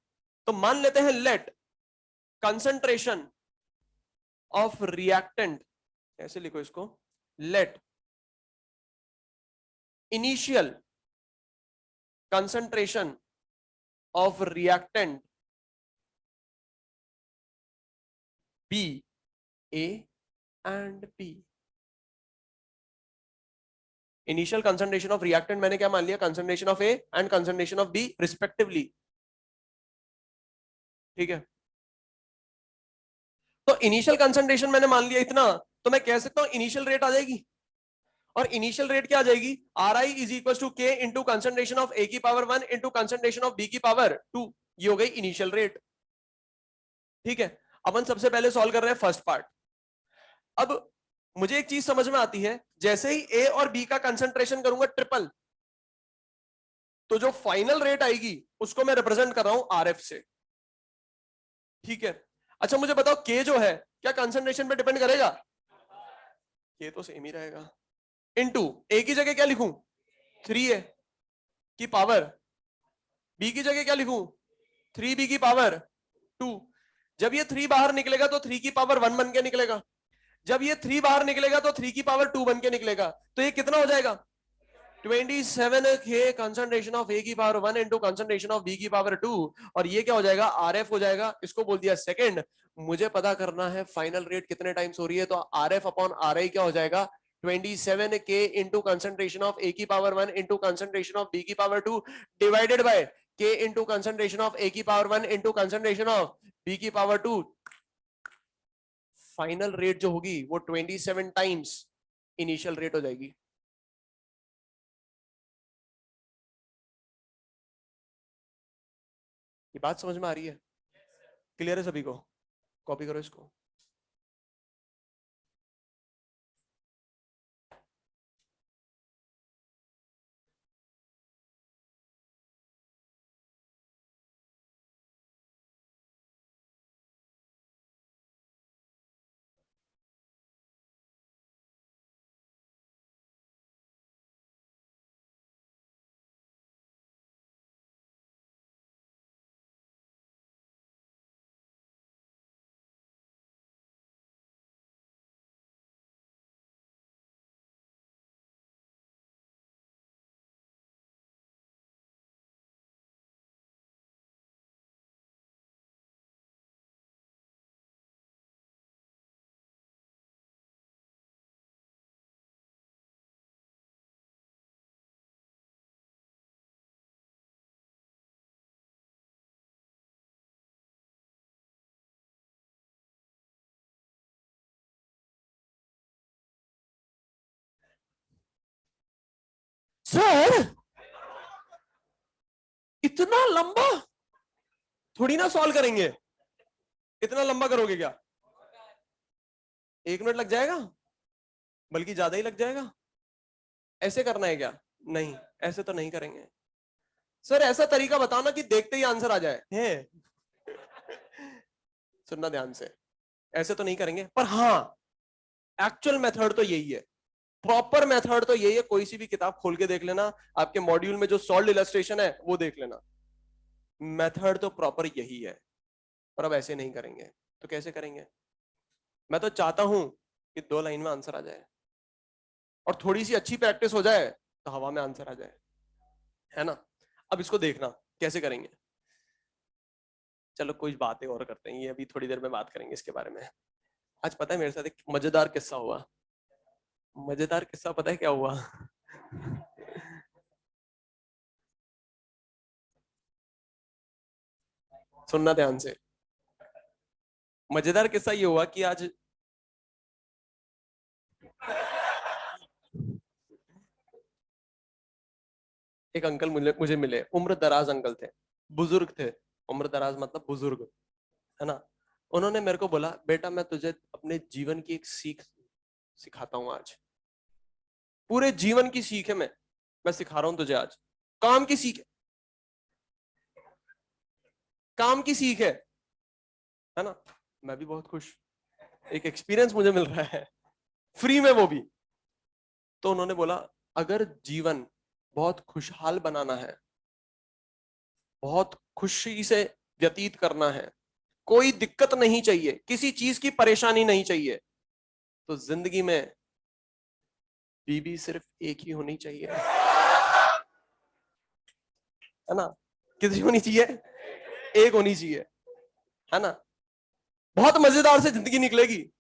तो मान लेते हैं लेट कंसंट्रेशन ऑफ रिएक्टेंट, ऐसे लिखो इसको, let initial concentration of reactant be A and B. Initial concentration of reactant मैंने क्या मान लिया? Concentration of A and concentration of B respectively. ठीक है. तो इनिशियल कंसंट्रेशन मैंने मान लिया इतना, तो मैं कह सकता हूं इनिशियल रेट आ जाएगी. और इनिशियल रेट क्या आ जाएगी? R I is equal to K into concentration of A की power 1 into concentration of B की पावर 2. ये हो गई इनिशियल रेट. ठीक है. अपन सबसे पहले सॉल्व कर रहे हैं फर्स्ट पार्ट. अब मुझे एक चीज समझ में आती है, जैसे ही ए और बी का कंसंट्रेशन करूंगा ट्रिपल, तो जो फाइनल रेट आएगी उसको मैं रिप्रेजेंट कर रहा हूं आर एफ से. ठीक है. अच्छा मुझे बताओ के जो है क्या कंसंट्रेशन पे डिपेंड करेगा? के तो सेम ही रहेगा. इनटू ए की जगह क्या लिखूं? 3 है की पावर, बी की जगह क्या लिखूं? 3b की पावर 2. जब ये 3 बाहर निकलेगा तो 3 की पावर 1 बन के निकलेगा. जब ये 3 बाहर निकलेगा तो 3 की पावर 2 बन के निकलेगा. तो ये कितना हो जाएगा? 27 के कंसंट्रेशन ऑफ ए की power 1 into concentration of B की पावर 2. और ये क्या हो जाएगा? आर एफ हो जाएगा. इसको बोल दिया सेकंड. मुझे पता करना है फाइनल रेट कितने टाइम्स हो रही है, तो आर एफ अपॉन आर आई क्या हो जाएगा? 27 के इंटू कंसंट्रेशन ऑफ ए की power 1 into concentration of B की power 2 divided by K into concentration of A की power 1 into concentration of B की पावर 2. फाइनल रेट जो होगी वो 27 टाइम्स इनिशियल रेट हो जाएगी. ये बात समझ में आ रही है? क्लियर है सभी को? कॉपी करो इसको. सर इतना लंबा थोड़ी ना सॉल्व करेंगे, इतना लंबा करोगे क्या? 1 मिनट लग जाएगा, बल्कि ज्यादा ही लग जाएगा। ऐसे करना है क्या? नहीं, ऐसे तो नहीं करेंगे। सर ऐसा तरीका बताओ ना कि देखते ही आंसर आ जाए है। सुनना ध्यान से, ऐसे तो नहीं करेंगे, पर हाँ एक्चुअल मेथड तो यही है, प्रॉपर मेथड तो यही है। कोई सी भी किताब खोल के देख लेना, आपके मॉड्यूल में जो सॉल्व इलस्ट्रेशन है वो देख लेना, मेथड तो प्रॉपर यही है। पर अब ऐसे नहीं करेंगे तो कैसे करेंगे? मैं तो चाहता हूं कि 2 लाइन में आंसर आ जाए और थोड़ी सी अच्छी प्रैक्टिस हो जाए तो हवा में आंसर आ जाए, है ना? अब इसको देखना कैसे करेंगे। चलो कुछ बातें और करते हैं, ये अभी थोड़ी देर में बात करेंगे इसके बारे में। आज पता है मेरे साथ एक मजेदार किस्सा हुआ। मजेदार किस्सा पता है क्या हुआ? सुनना ध्यान से। मजेदार किस्सा ये हुआ कि आज एक अंकल मुझे मुझे मिले, उम्र दराज अंकल थे, बुजुर्ग थे। उम्र दराज मतलब बुजुर्ग, है ना? उन्होंने मेरे को बोला, बेटा मैं तुझे अपने जीवन की एक सीख सिखाता हूं आज। पूरे जीवन की सीख है, मैं सिखा रहा हूं तुझे आज। काम की सीख, काम की सीख है ना? मैं भी बहुत खुश, एक एक्सपीरियंस मुझे मिल रहा है फ्री में, वो भी। तो उन्होंने बोला, अगर जीवन बहुत खुशहाल बनाना है, बहुत खुशी से व्यतीत करना है, कोई दिक्कत नहीं चाहिए, किसी चीज की परेशानी नहीं चाहिए, तो जिंदगी में बीबी सिर्फ एक ही होनी चाहिए, है ना? कितनी होनी चाहिए? एक होनी चाहिए, है ना? बहुत मजेदार से जिंदगी निकलेगी।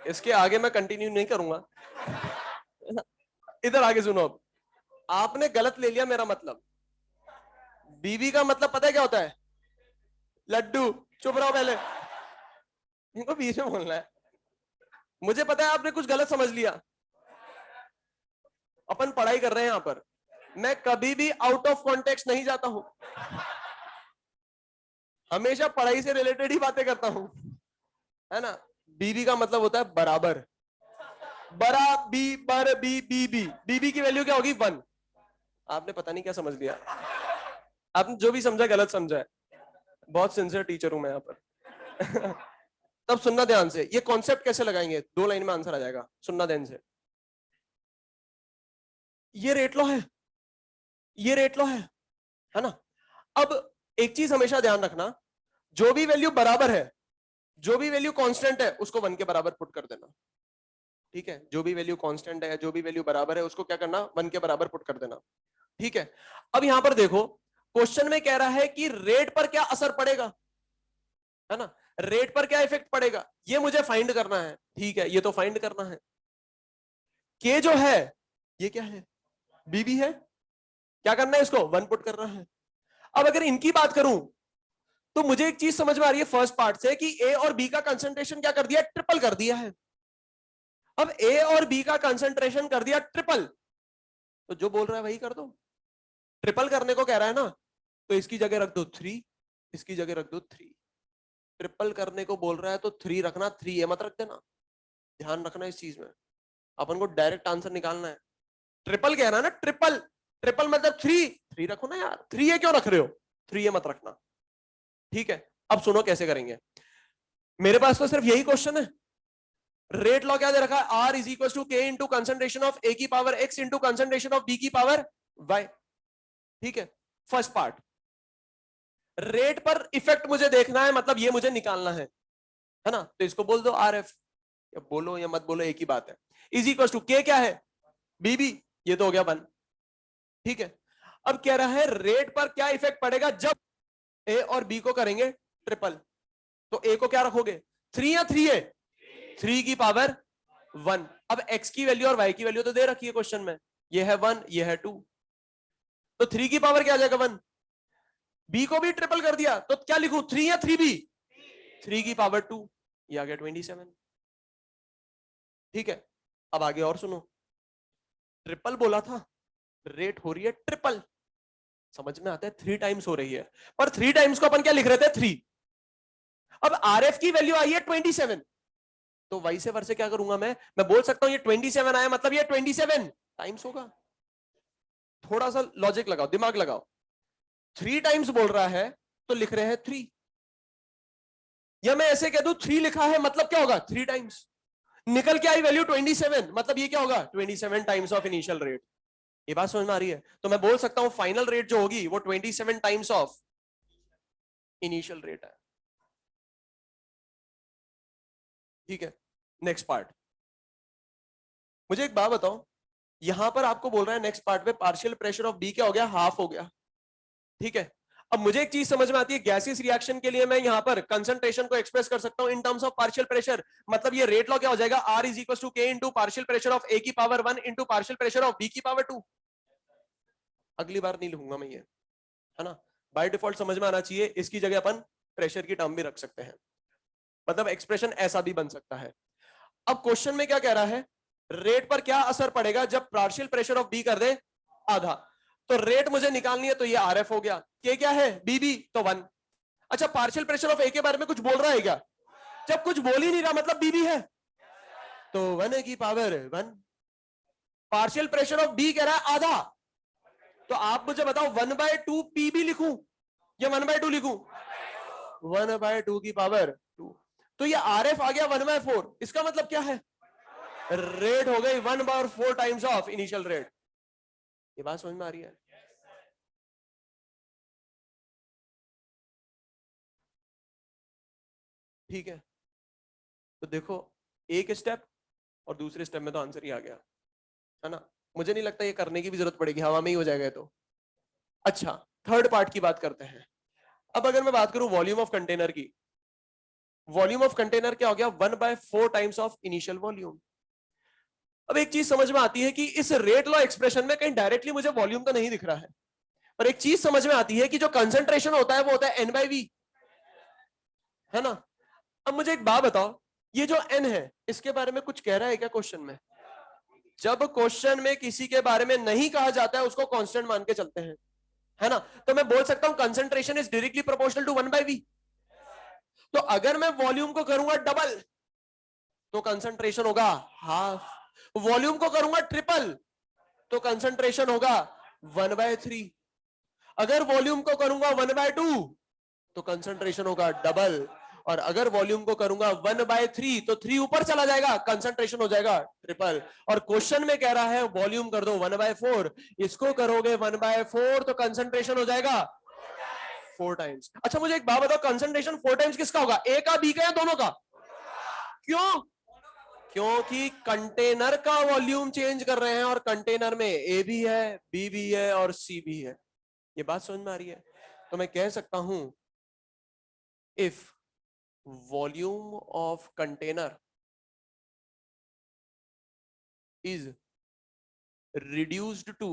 इसके आगे मैं कंटिन्यू नहीं करूंगा, है ना? इधर आगे सुनो। अब आपने गलत ले लिया मेरा मतलब। बीबी का मतलब पता है क्या होता है? लड्डू। चुप रहो पहले, इनको बीच में बोलना है। मुझे पता है आपने कुछ गलत समझ लिया। अपन पढ़ाई कर रहे हैं यहां पर, मैं कभी भी आउट ऑफ कॉन्टेक्स्ट नहीं जाता हूं, हमेशा पढ़ाई से रिलेटेड ही बातें करता हूं, है ना? बीबी का मतलब होता है बराबर, बरा बी बर बी बीबी। बीबी की वैल्यू क्या होगी? 1। आपने पता नहीं क्या समझ लिया, आपने जो भी समझा गलत समझा है। बहुत सिंसियर टीचर हूं मैं यहाँ पर। तब सुनना ध्यान से, ये कॉन्सेप्ट कैसे लगाएंगे, 2 लाइन में आंसर आ जाएगा। सुनना ध्यान से, ये रेट लॉ है, ये रेट लॉ है ना? अब एक चीज हमेशा ध्यान रखना, जो भी वैल्यू बराबर है, जो भी वैल्यू कांस्टेंट है, उसको 1 के बराबर पुट कर देना। ठीक है, जो भी वैल्यू कांस्टेंट है, जो भी वैल्यू बराबर है, उसको क्या करना? 1 के बराबर पुट कर देना। ठीक है, अब यहां पर देखो, क्वेश्चन में कह रहा है कि रेट पर क्या असर पड़ेगा, है ना? रेट पर क्या इफेक्ट पड़ेगा, ये मुझे फाइंड करना है। ठीक है, ये तो फाइंड करना है। के जो है, ये क्या है? बीबी है। क्या करना है? इसको 1 पुट करना है। अब अगर इनकी बात करूं, तो मुझे एक चीज समझ में आ रही है फर्स्ट पार्ट से कि ए और बी का कंसंट्रेशन क्या कर दिया? ट्रिपल कर दिया है। अब ए और बी का कंसंट्रेशन कर दिया ट्रिपल, तो जो बोल रहा है वही कर दो। ट्रिपल करने को कह रहा है ना, तो इसकी जगह रख दो 3, इसकी जगह रख दो 3। ट्रिपल करने को बोल रहा है तो 3 रखना, 3 ए मत रख देना। ध्यान रखना इस चीज में, अपन को डायरेक्ट आंसर निकालना है। ट्रिपल कह रहा है ना, ट्रिपल, ट्रिपल मतलब 3, 3 रखो ना यार, 3 ए क्यों रख रहे हो? 3 ए मत रखना। ठीक है, अब सुनो कैसे करेंगे। मेरे पास तो सिर्फ यही क्वेश्चन है। रेट लॉ क्या दे रखा है? R is equal to K into concentration of A की power x into concentration of B की पावर वाई। ठीक है, फर्स्ट पार्ट। रेट पर इफेक्ट मुझे देखना है, मतलब ये मुझे निकालना है ना? तो इसको बोल दो आर एफ, या बोलो या मत बोलो एक ही बात है। इज इक्वल टू के क्या है? बीबी, ये तो हो गया 1। ठीक है, अब कह रहा है रेट पर क्या इफेक्ट पड़ेगा जब ए और बी को करेंगे ट्रिपल। तो ए को क्या रखोगे? 3 या 3 है, 3 की पावर 1। अब x की वैल्यू और y की वैल्यू तो दे रखी है क्वेश्चन में, ये है 1, ये है 2, तो 3 की पावर क्या आ जाएगा? 1। b को भी ट्रिपल कर दिया, तो क्या लिखूं? 3 या 3b? 3 की पावर 2, ये आ गया 27। ठीक है, अब आगे और सुनो। ट्रिपल बोला था, रेट हो रही है ट्रिपल। समझ में आता है, 3 टाइम्स हो रही है, पर 3 टाइम्स को अपन क्या लिख रहे थे, 3। अब आरएफ की वैल्यू आई है 27, तो वाई से वर्से क्या करूंगा मैं बोल सकता हूं ये 27 आया, मतलब ये 27 टाइम्स होगा। थोड़ा सा लॉजिक लगाओ, दिमाग लगाओ। 3 टाइम्स बोल रहा है तो लिख रहे हैं 3, या मैं ऐसे कह दूं 3 लिखा है मतलब क्या होगा, 3 टाइम्स। निकल के आई वैल्यू 27, मतलब ये क्या होगा, 27 टाइम्स ऑफ इनिशियल रेट। ये बात समझ में आ रही है? तो मैं बोल सकता हूं फाइनल रेट जो होगी वो 27 टाइम्स ऑफ इनिशियल रेट है। ठीक है, नेक्स्ट पार्ट। मुझे एक बात बताओ, यहां पर आपको बोल रहा है नेक्स्ट पार्ट में पार्शियल प्रेशर ऑफ बी क्या हो गया, हाफ हो गया। ठीक है, अब मुझे एक चीज समझ में आती है, गैसियस रिएक्शन के लिए मैं यहां पर कंसंट्रेशन को एक्सप्रेस कर सकता हूं in terms of partial pressure. मतलब ये रेट लॉ क्या हो जाएगा, R is equal to K into partial pressure of A की power 1 into partial pressure of B की पावर 2। अगली बार नहीं लूंगा मैं ये, है ना। बाय डिफॉल्ट समझ में आना चाहिए, इसकी जगह अपन प्रेशर की टर्म भी रख सकते हैं, मतलब एक्सप्रेशन ऐसा भी बन सकता है। अब क्वेश्चन में क्या कह रहा है, रेट पर क्या असर पड़ेगा जब पार्शियल प्रेशर ऑफ बी कर दे आधा। तो रेट मुझे निकालनी है, तो ये आर एफ हो गया, के क्या है बीबी तो 1। अच्छा, पार्शियल प्रेशर ऑफ ए के बारे में कुछ बोल रहा है क्या, जब कुछ बोल ही नहीं रहा मतलब बीबी है, तो 1 की power 1। Partial pressure of B कह रहा है आधा, तो आप मुझे बताओ 1/2 पी भी लिखूं या 1/2 लिखूं, 1/2 की पावर 2। तो ये आर एफ आ गया 1/4। इसका मतलब क्या है, रेट हो गई 1/4 टाइम्स ऑफ इनिशियल रेट। ये बात समझ में आ रही है? ठीक है, तो देखो, एक स्टेप और दूसरे स्टेप में तो आंसर ही आ गया, है ना। मुझे नहीं लगता ये करने की भी जरूरत पड़ेगी, हवा में ही हो जाएगा ये तो। अच्छा, थर्ड पार्ट की बात करते हैं। अब अगर मैं बात करूं वॉल्यूम ऑफ कंटेनर की, वॉल्यूम ऑफ कंटेनर क्या हो गया, 1/4 टाइम्स ऑफ इनिशियल वॉल्यूम। अब एक चीज समझ में आती है कि इस रेट लॉ एक्सप्रेशन में कहीं डायरेक्टली मुझे वॉल्यूम तो नहीं दिख रहा है, पर एक चीज समझ में आती है कि जो कंसेंट्रेशन होता है वो होता है N/V, है ना। अब मुझे एक बात बताओ, ये जो N है इसके बारे में कुछ कह रहा है क्या क्वेश्चन में? जब क्वेश्चन में किसी के बारे में नहीं कहा जाता है उसको कांस्टेंट मान के चलते हैं, है ना। तो मैं बोल सकता हूं concentration is directly proportional to 1/V। तो अगर मैं वॉल्यूम को करूंगा डबल तो कंसेंट्रेशन होगा हाफ, वॉल्यूम को करूंगा ट्रिपल तो कंसेंट्रेशन होगा 1/3, अगर वॉल्यूम को करूंगा 1/2 तो कंसंट्रेशन होगा डबल, और अगर वॉल्यूम को करूंगा 1/3 तो 3 ऊपर चला जाएगा, कंसंट्रेशन हो जाएगा ट्रिपल। और क्वेश्चन में कह रहा है वॉल्यूम कर दो 1/4, इसको करोगे 1/4 तो कंसंट्रेशन हो जाएगा 4 टाइम्स। अच्छा मुझे एक बात बताओ, कंसंट्रेशन 4 टाइम्स किसका होगा, ए का बी का या दोनों का? क्यों? क्योंकि कंटेनर का वॉल्यूम चेंज कर रहे हैं, और कंटेनर में ए भी है, बी भी है और सी भी है। ये बात समझ में आ रही है? तो मैं कह सकता हूं, if volume of container is reduced to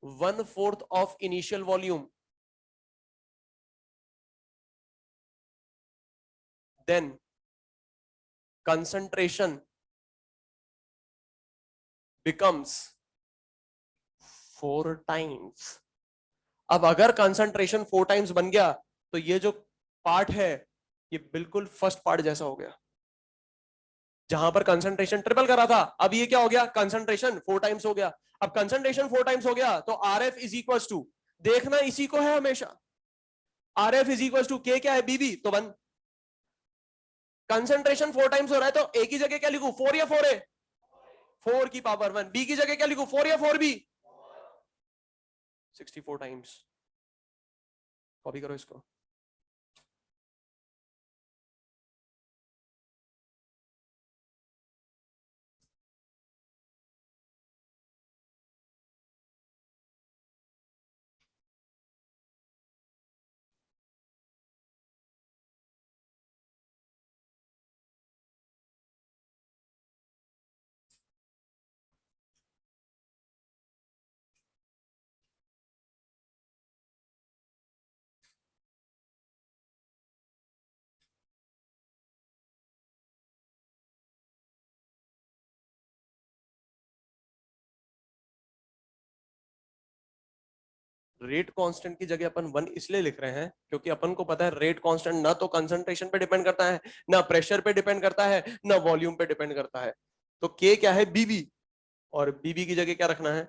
1/4 of initial volume, then concentration becomes 4 times। अब अगर कंसंट्रेशन 4 टाइम्स बन गया तो ये जो पार्ट है ये बिल्कुल फर्स्ट पार्ट जैसा हो गया, जहां पर कंसंट्रेशन ट्रिपल करा था, अब ये क्या हो गया, कंसंट्रेशन 4 टाइम्स हो गया। अब कंसंट्रेशन 4 टाइम्स हो गया तो R F is equal to, देखना इसी को है हमेशा, R F is equal to K क्या है बीबी तो 1। कंसंट्रेशन 4 टाइम्स हो रहा है तो ए की जगह क्या लिखूं, 4 या 4 ए, 4 की पावर 1। बी की जगह क्या लिखूं, 4 या 4 बी, 64 टाइम्स। कॉपी करो इसको। रेट कांस्टेंट की जगह अपन 1 इसलिए लिख रहे हैं क्योंकि अपन को पता है रेट कांस्टेंट ना तो कंसंट्रेशन पे डिपेंड करता है, ना प्रेशर पे डिपेंड करता है, ना वॉल्यूम पे डिपेंड करता है। तो के क्या है, बीबी, और बीबी की जगह क्या रखना है,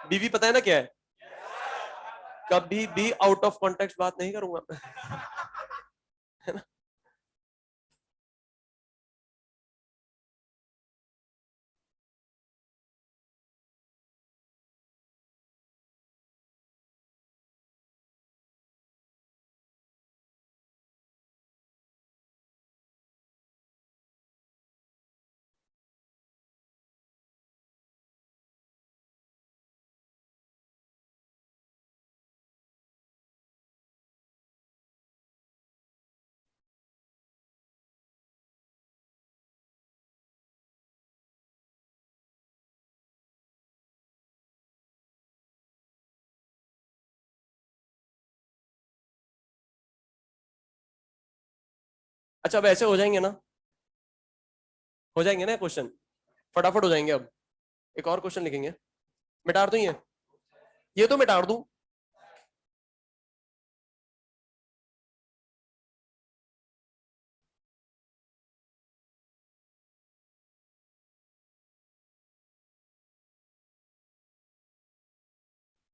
बीबी। पता है ना क्या है? कभी भी आउट ऑफ कॉन्टेक्स्ट बात नहीं करूंगा मैं, है ना। अच्छा, अब ऐसे हो जाएंगे ना, हो जाएंगे ना क्वेश्चन, फटाफट हो जाएंगे। अब एक और क्वेश्चन लिखेंगे, मिटा दूं ये तो मिटा दूं।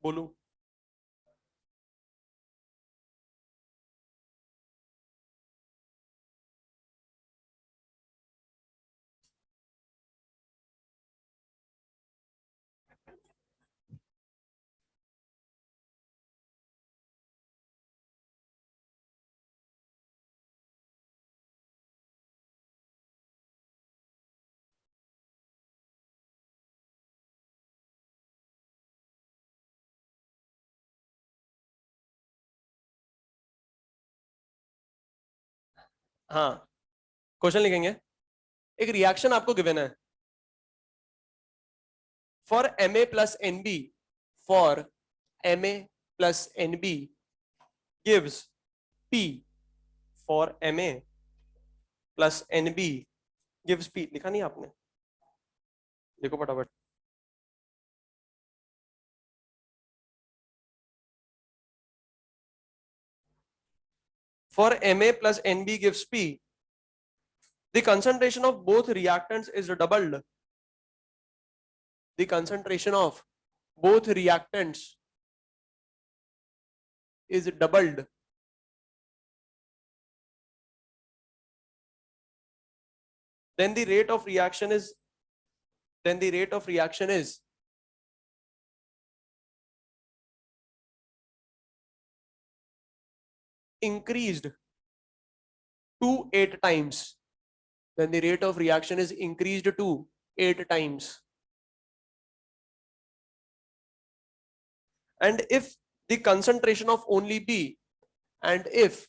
बोलूं? हाँ, क्वेश्चन लिखेंगे। एक रिएक्शन आपको गिवन है, for M A plus N B, for M A plus N B gives P, for M A plus N B gives P. लिखा नहीं आपने? देखो फटाफट। For M A plus N B gives P, the concentration of both reactants is doubled, the concentration of both reactants is doubled, then the rate of reaction is, then the rate of reaction is increased to 8 times, then the rate of reaction is increased to 8 times. And if the concentration of only B, and if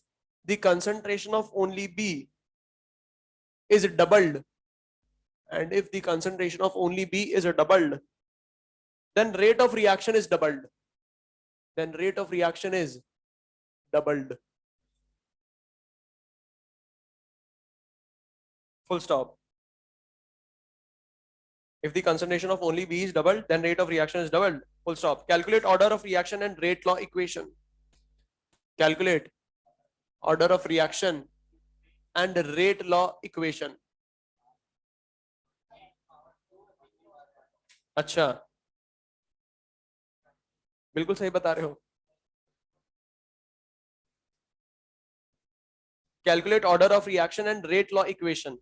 the concentration of only B is doubled, and if the concentration of only B is doubled, then rate of reaction is doubled, then rate of reaction is doubled. Full stop. If the concentration of only B is doubled, then rate of reaction is doubled. Full stop. Calculate order of reaction and rate law equation. Calculate order of reaction and rate law equation. अच्छा, बिल्कुल सही बता रहे हो। Calculate order of reaction and rate law equation.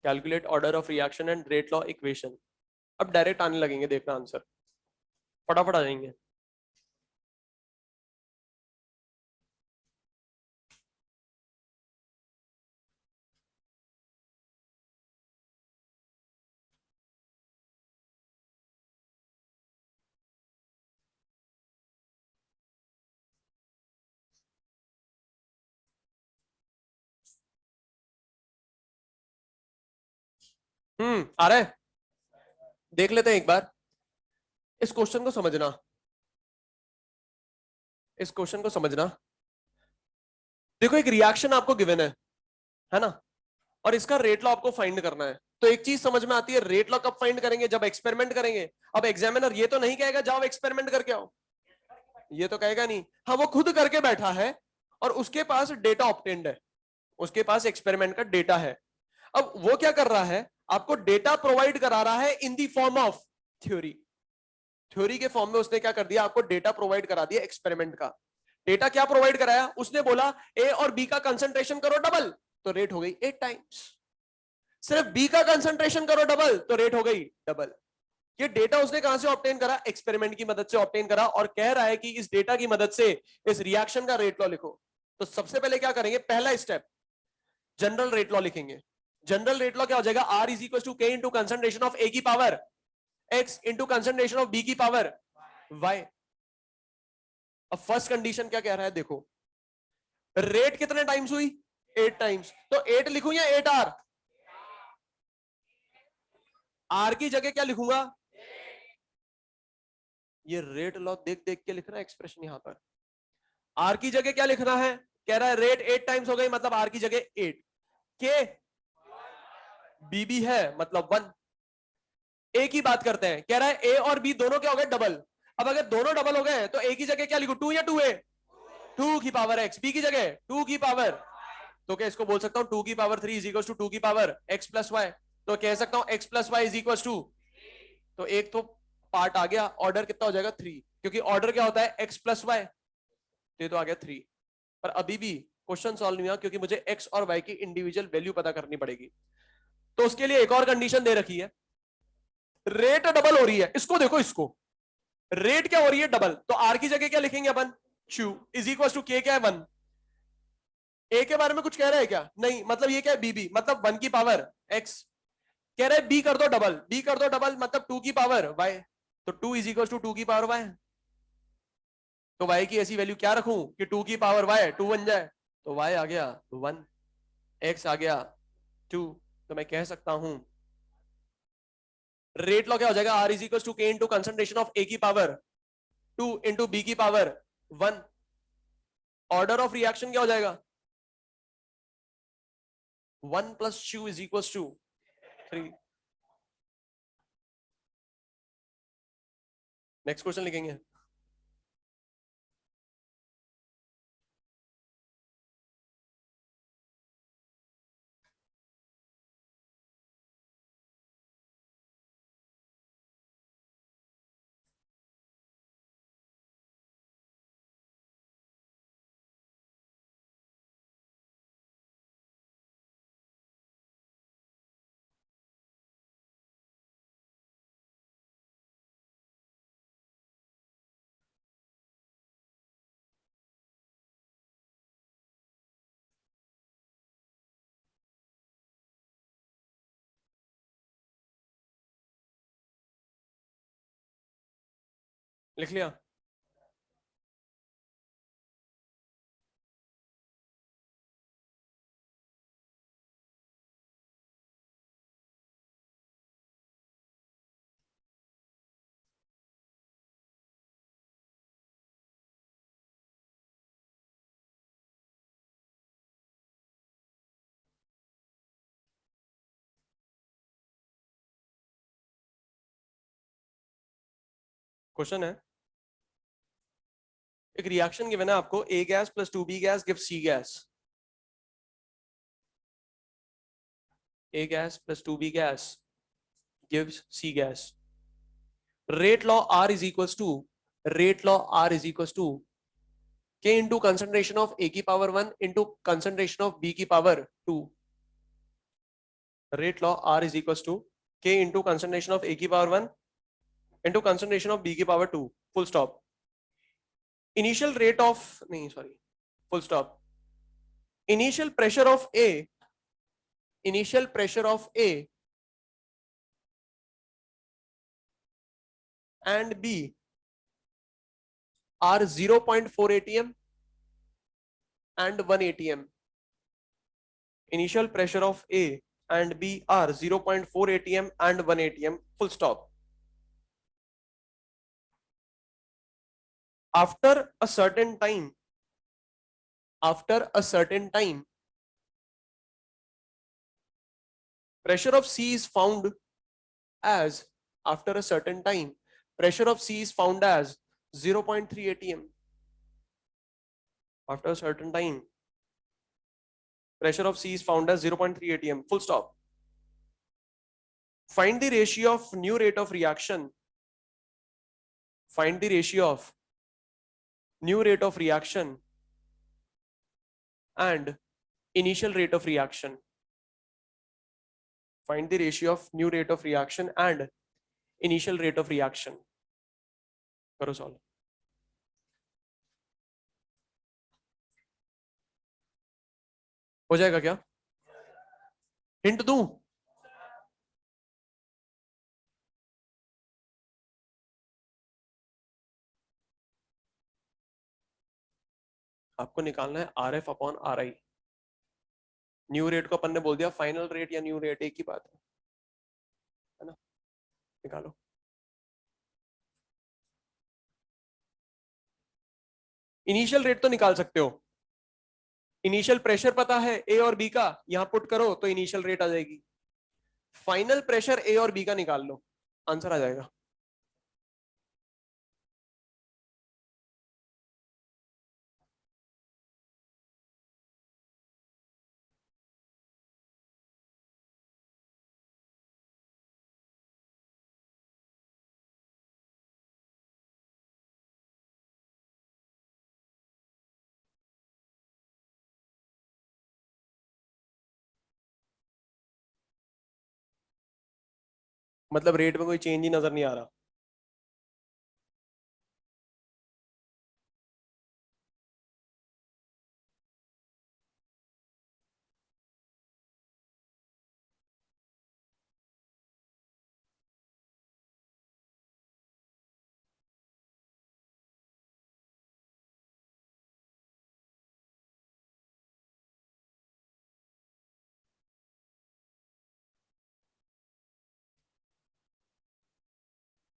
Calculate order of reaction and rate law equation. अब डायरेक्ट आने लगेंगे, देखना आंसर फटाफट आ जाएंगे। आ रहा है, देख लेते हैं एक बार। इस क्वेश्चन को समझना, इस क्वेश्चन को समझना। देखो, एक रिएक्शन आपको गिवन है ना, और इसका रेट लॉ आपको फाइंड करना है। तो एक चीज समझ में आती है, रेट लॉ कब फाइंड करेंगे? जब एक्सपेरिमेंट करेंगे। अब एग्जामिनर ये तो नहीं कहेगा जाओ एक्सपेरिमेंट करके आओ, ये तो कहेगा नहीं। हाँ, वो खुद करके बैठा है और उसके पास डेटा ऑब्टेन्ड है, उसके पास एक्सपेरिमेंट का डेटा है। अब वो क्या कर रहा है, आपको डेटा प्रोवाइड करा रहा है in the form of theory. Theory के फॉर्म में उसने क्या कर दिया, आपको डेटा प्रोवाइड करा दिया एक्सपेरिमेंट का। डेटा क्या प्रोवाइड कराया, उसने बोला ए और बी का कंसंट्रेशन करो डबल, तो रेट हो गई 8 टाइम्स। सिर्फ बी का कंसंट्रेशन करो डबल, तो रेट हो गई डबल। ये डेटा उसने कहां से ऑब्टेन करा, एक्सपेरिमेंट की मदद से ऑब्टेन करा, और कह रहा है कि इस डेटा की मदद से इस रिएक्शन का रेट लॉ लिखो। तो सबसे पहले क्या करेंगे, पहला स्टेप जनरल रेट लॉ लिखेंगे। जनरल रेट लॉ क्या हो जाएगा, R is equal to K into concentration of A की power x into concentration of B की पावर वाई। अब फर्स्ट कंडीशन क्या कह रहा है, देखो रेट कितने टाइम्स हुई, 8 टाइम्स, तो 8 लिखूं या 8 आर, आर की जगह क्या लिखूंगा, ये रेट लॉ देख देख के लिखना एक्सप्रेशन यहां पर। आर की जगह क्या लिखना है, कह रहा है रेट 8 टाइम्स हो गई, मतलब आर की जगह 8, के बी है मतलब 1। ए की बात करते हैं, कह रहा है ए और बी दोनों क्या हो गए, डबल। अब अगर दोनों डबल हो गए तो ए की जगह क्या लिखूं, 2 या 2a, 2 की पावर एक्स, बी की जगह 2 की पावर, तो क्या इसको बोल सकता हूं 2 की पावर 3 इज इक्वल टू 2 की पावर एक्स प्लस वाई। तो कह सकता हूं x plus y is equal to, तो एक तो पार्ट आ गया, ऑर्डर कितना हो जाएगा 3, क्योंकि ऑर्डर क्या होता है एक्स प्लस वाई, तो आ गया 3। पर अभी भी क्वेश्चन सॉल्व नहीं हुआ, क्योंकि मुझे एक्स और वाई की इंडिविजुअल वैल्यू पता करनी पड़ेगी। तो उसके लिए एक और कंडीशन दे रखी है, रेट डबल हो रही है, इसको देखो, इसको रेट क्या हो रही है डबल, तो आर की जगह क्या लिखेंगे अपन, q is equal to K, क्या है 1। ए के बारे में कुछ कह रहा है क्या, नहीं, मतलब ये क्या है बीबी, मतलब 1 की पावर x। कह रहा है बी कर दो डबल, बी कर दो डबल मतलब 2 की पावर y, तो 2 इज इक्वल टू 2 की पावर y। तो y की ऐसी वैल्यू क्या रखूं कि 2 की पावर y 2 बन जाए, तो y आ गया 1, x आ गया 2। तो मैं कह सकता हूं रेट लॉ क्या हो जाएगा, R is equal to K into concentration of A की पावर 2 इंटू बी की पावर 1। ऑर्डर ऑफ रिएक्शन क्या हो जाएगा, 1 plus 2 is equal to 3। Next question लिखेंगे। लिख लिया। क्वेश्चन है, एक रिएक्शन गिवन है आपको, A gas plus 2b gas give C gas. A gas plus 2b gas gives C gas. Rate law R is equals to, rate law R is equals to K into concentration of A की power 1 into concentration of B की power 2। Rate law R is equals to K into concentration of A की power 1 into concentration of B की power 2, full stop. Initial rate of, नहीं sorry, full stop. Initial pressure of A, initial pressure of A and B are 0.4 atm and 1 atm. Initial pressure of A and B are 0.4 atm and 1 atm, full stop. After a certain time, after a certain time, pressure of C is found as, after a certain time, pressure of C is found as 0.3 atm. After a certain time, pressure of C is found as 0.3 atm. Full stop. Find the ratio of new rate of reaction. Find the ratio of new rate of reaction and initial rate of reaction. Find the ratio of new rate of reaction and initial rate of reaction. करो सॉल्व. हो जाएगा क्या? हिंट दूं? आपको निकालना है R F upon are I. New rate को अपन ने बोल दिया फाइनल रेट या न्यू रेट एक ही बात है ना. निकालो. इनिशियल रेट तो निकाल सकते हो. इनिशियल प्रेशर पता है ए और बी का, यहां पुट करो तो इनिशियल रेट आ जाएगी. फाइनल प्रेशर ए और बी का निकाल लो, आंसर आ जाएगा. मतलब रेट में कोई चेंज ही नजर नहीं आ रहा.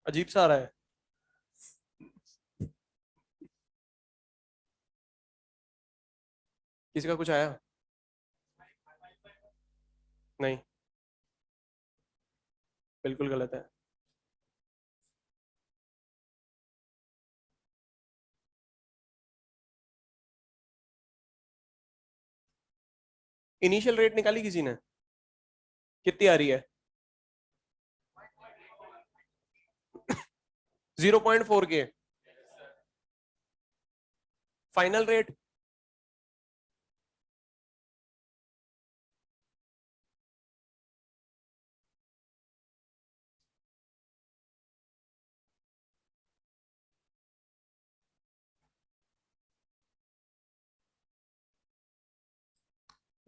अजीब सा आ रहा है. किसी का कुछ आया? नहीं, बिल्कुल गलत है. इनिशियल रेट निकाली किसी ने? कितनी आ रही है? 0.4 के. Final rate?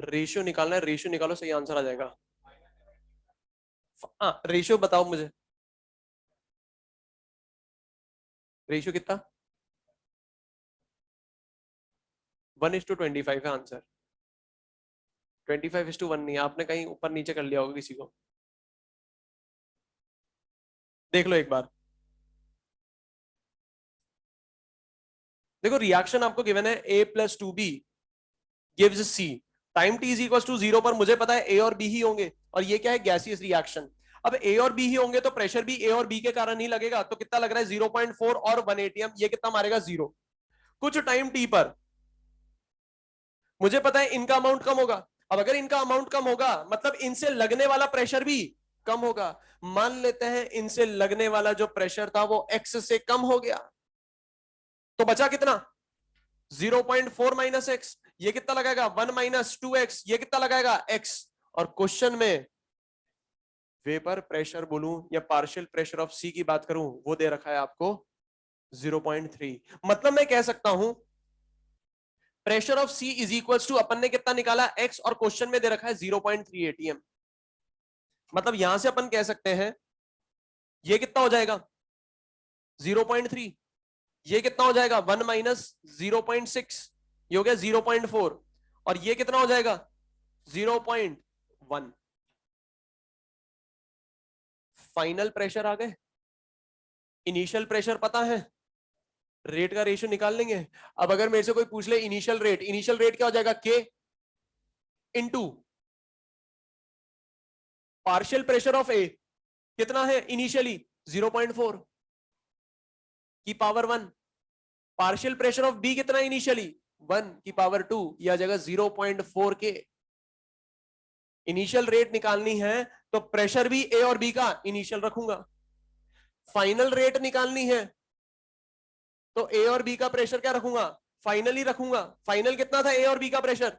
रेशियो निकालना है. रेशियो निकालो, सही आंसर आ जाएगा. हाँ, रेशियो बताओ मुझे. रेशियो कितना? 1:25 है आंसर. 25:1 नहीं, आपने कहीं ऊपर नीचे कर लिया होगा किसी को. देख लो एक बार. देखो रिएक्शन आपको गिवन है A + 2B gives C. Time t is equal to 0 पर मुझे पता है A और B ही होंगे, और ये क्या है? Gaseous reaction. अब A और B ही होंगे तो प्रेशर भी A और B के कारण ही लगेगा. तो कितना लग रहा है? 0.4 और 1 atm. ये कितना मारेगा? 0. कुछ टाइम t पर मुझे पता है इनका अमाउंट कम होगा. अब अगर इनका अमाउंट कम होगा मतलब इनसे लगने वाला प्रेशर भी कम होगा. मान लेते हैं इनसे लगने वाला जो प्रेशर था वो x से कम हो गया, तो बचा कितना? 0.4 माइनस एक्स. ये कितना लगाएगा? 1 माइनस 2x. ये कितना लगाएगा? x. और क्वेश्चन में वेपर प्रेशर बोलूं या पार्शियल प्रेशर ऑफ सी की बात करूं, वो दे रखा है आपको 0.3. मतलब मैं कह सकता हूं pressure of C is equal to, अपन ने कितना निकाला? x, और क्वेश्चन में दे रखा है 0.3 atm. मतलब यहां से अपन कह सकते हैं ये कितना हो जाएगा? 0.3. ये कितना हो जाएगा? 1 माइनस 0.6, ये हो गया 0.4. और ये कितना हो जाएगा? 0.1. फाइनल प्रेशर आ गए. इनिशियल प्रेशर पता है, रेट का रेशियो निकाल लेंगे. अब अगर मेरे से कोई पूछ ले इनिशियल रेट, इनिशियल रेट क्या हो जाएगा? K into partial pressure of A. कितना है इनिशियली? 0.4 की power 1. Partial pressure of B कितना इनिशियली? 1 की पावर 2 यह जगह 0.4 के। इनिशियल रेट निकालनी है तो प्रेशर भी ए और बी का इनिशियल रखूंगा। फाइनल रेट निकालनी है तो ए और बी का प्रेशर क्या रखूंगा, फाइनली रखूंगा। फाइनल कितना था ए और बी का प्रेशर,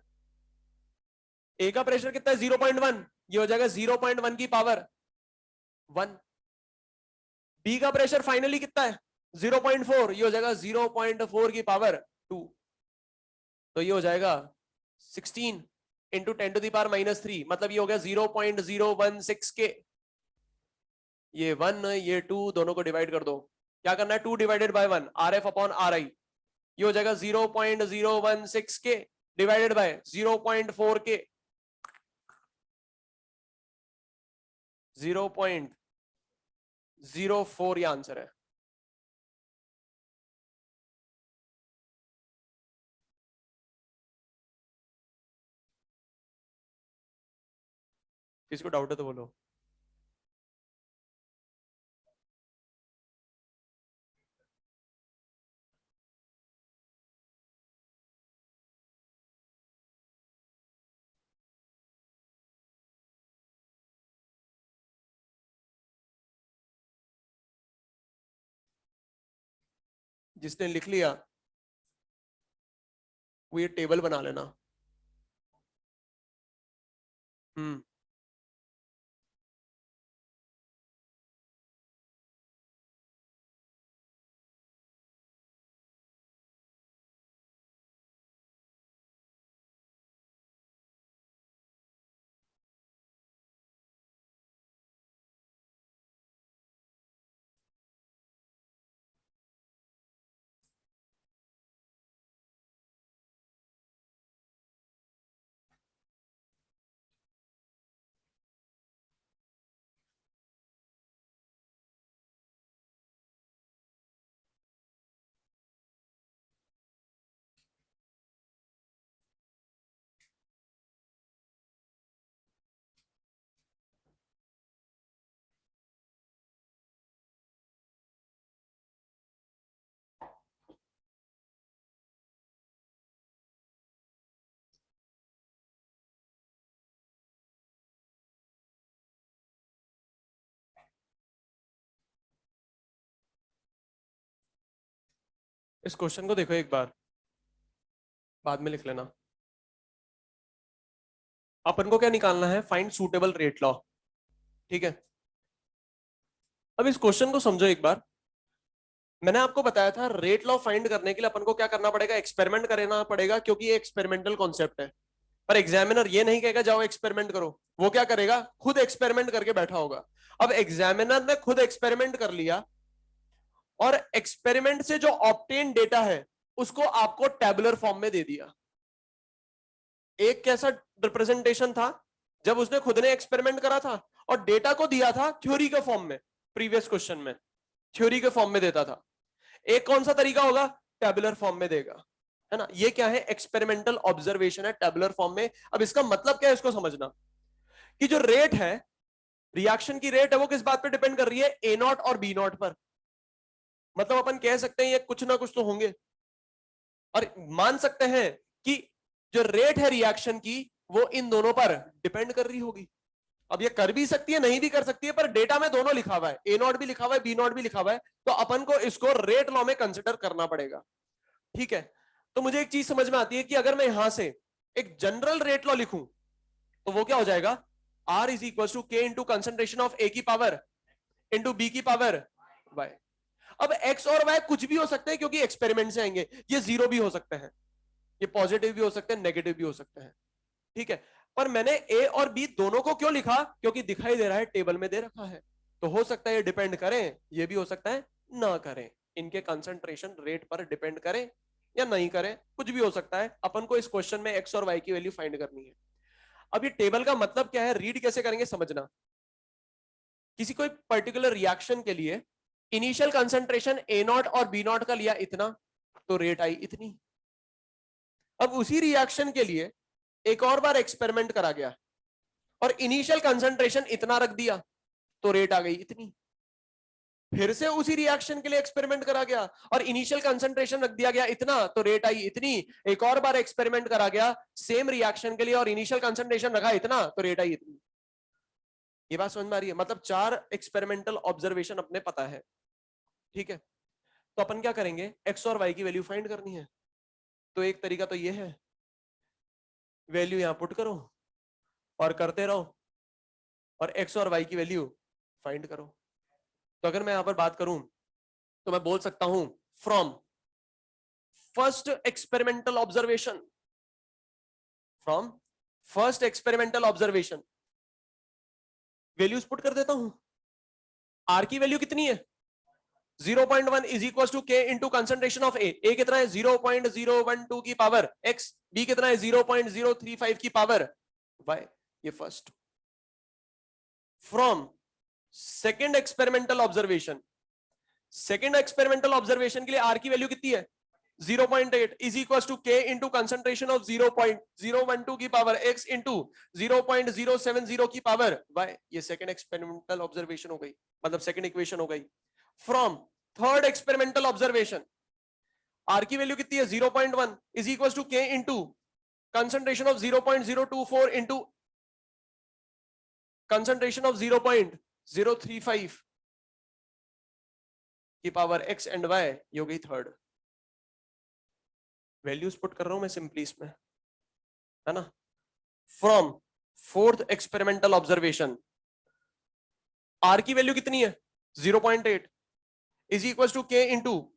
ए का प्रेशर कितना है 0.1, ये हो जाएगा 0.1 की पावर 1। बी का प्रेशर फाइनली कितना है 0.4, ये हो जाएगा 0.4 की पावर 2। तो ये हो जाएगा 16 इंटू 10⁻³ मतलब ये हो गया 0.016 के। ये 1 ये 2 दोनों को डिवाइड कर दो, क्या करना है 2 divided bye 1 RF upon RI, ये हो जाएगा 0.016 के डिवाइडेड बाय 0.4 के, 0.04 ये आंसर है। किसको डाउट है तो बोलो। जिसने लिख लिया वो ये टेबल बना लेना। हम्म इस क्वेश्चन को देखो एक बार, बाद में लिख लेना। अपन को क्या निकालना है, फाइंड सूटेबल रेट लॉ। ठीक है, अब इस क्वेश्चन को समझो एक बार। मैंने आपको बताया था रेट लॉ फाइंड करने के लिए अपन को क्या करना पड़ेगा, एक्सपेरिमेंट करना पड़ेगा, क्योंकि ये एक्सपेरिमेंटल कॉन्सेप्ट है। पर एग्जामिनर ये नहीं कहेगा जाओ एक्सपेरिमेंट करो, वो क्या करेगा, खुद एक्सपेरिमेंट करके बैठा होगा। अब एग्जामिनर ने खुद एक्सपेरिमेंट कर लिया और एक्सपेरिमेंट से जो ऑब्टेन डेटा है उसको आपको टेबुलर फॉर्म में दे दिया। एक कैसा रिप्रेजेंटेशन था, जब उसने खुद ने एक्सपेरिमेंट करा था और डेटा को दिया था थ्योरी के फॉर्म में, प्रीवियस क्वेश्चन में थ्योरी के फॉर्म में देता था। एक कौन सा तरीका होगा, टेबुलर फॉर्म में देगा, है ना। ये क्या है, एक्सपेरिमेंटल ऑब्जर्वेशन है टेबुलर फॉर्म में। अब इसका मतलब क्या है, इसको समझना कि जो रेट है, रिएक्शन की रेट है, वो किस बात पे डिपेंड कर रही है, ए नॉट और बी नॉट पर। मतलब अपन कह सकते हैं ये कुछ ना कुछ तो होंगे, और मान सकते हैं कि जो रेट है रिएक्शन की वो इन दोनों पर डिपेंड कर रही होगी। अब ये कर भी सकती है नहीं भी कर सकती है, पर डेटा में दोनों लिखा हुआ है, ए नॉट भी लिखा हुआ है बी नॉट भी लिखा हुआ है, तो अपन को इसको रेट लॉ में कंसिडर करना पड़ेगा। ठीक है, तो मुझे एक चीज समझ में आती है कि अगर मैं यहां से एक जनरल रेट लॉ लिखूं तो वो क्या हो जाएगा, R is equal to K into concentration of A की पावर इंटू बी की पावर वाई। अब एक्स और वाई कुछ भी हो सकते हैं क्योंकि एक्सपेरिमेंट से आएंगे, ये जीरो भी हो सकते हैं, ये पॉजिटिव भी हो सकते हैं, नेगेटिव भी हो सकते हैं। ठीक है, पर मैंने ए और बी दोनों को क्यों लिखा, क्योंकि दिखाई दे रहा है टेबल में दे रखा है, तो हो सकता है ये डिपेंड करें, ये भी हो सकता है ना करें, इनके कंसंट्रेशन रेट पर डिपेंड करें या नहीं करें, कुछ भी हो सकता है। अपन को इस क्वेश्चन में एक्स और वाई की वैल्यू फाइंड करनी है। अब ये टेबल का मतलब क्या है, रीड कैसे करेंगे समझना। किसी कोई पर्टिकुलर रिएक्शन के लिए इनिशियल कंसंट्रेशन ए नॉट और बी नॉट का लिया इतना, तो रेट आई इतनी। अब उसी रिएक्शन के लिए एक और बार एक्सपेरिमेंट करा गया और इनिशियल कंसंट्रेशन इतना रख दिया, तो रेट आ गई इतनी। फिर से उसी रिएक्शन के लिए एक्सपेरिमेंट करा गया और इनिशियल कंसंट्रेशन रख दिया गया इतना, तो रेट आई इतनी। एक और बार एक्सपेरिमेंट करा गया सेम रिएक्शन के लिए और इनिशियल कंसंट्रेशन रखा इतना, तो रेट आई इतनी। ये बात समझ में आ रही है? मतलब 4 एक्सपेरिमेंटल ऑब्जर्वेशन अपने पता है, ठीक है। तो अपन क्या करेंगे, एक्स और वाई की वैल्यू फाइंड करनी है। तो एक तरीका तो ये है, वैल्यू यहां पुट करो और करते रहो और एक्स और वाई की वैल्यू फाइंड करो। तो अगर मैं यहां पर बात करूं तो मैं बोल सकता हूं from first experimental observation, from first experimental observation values put कर देता हूं। आर की वैल्यू कितनी है 0.1 is equal to K into concentration of ए कितना है 0.012 की पावर एक्स, बी कितना है 0.035 की पावर वाई। ये first. From second experimental observation, second experimental observation के लिए आर की वैल्यू कितनी है 0.8 is equal to K into concentration of 0.012 की पावर एक्स इंटू 0.070 की पावर वाई। ये सेकेंड एक्सपेरिमेंटल ऑब्जर्वेशन हो गई, मतलब सेकेंड इक्वेशन हो गई। From third experimental observation R की वैल्यू कितनी है 0.1 is equal to K into concentration of 0.024 into concentration of 0.035 की पावर एक्स एंड वाई। ये हो गई थर्ड। वैल्यूज पुट कर रहा हूं मैं सिंपली इसमें, है ना। From fourth experimental observation R की वैल्यू कितनी है 0.8 is equal to K into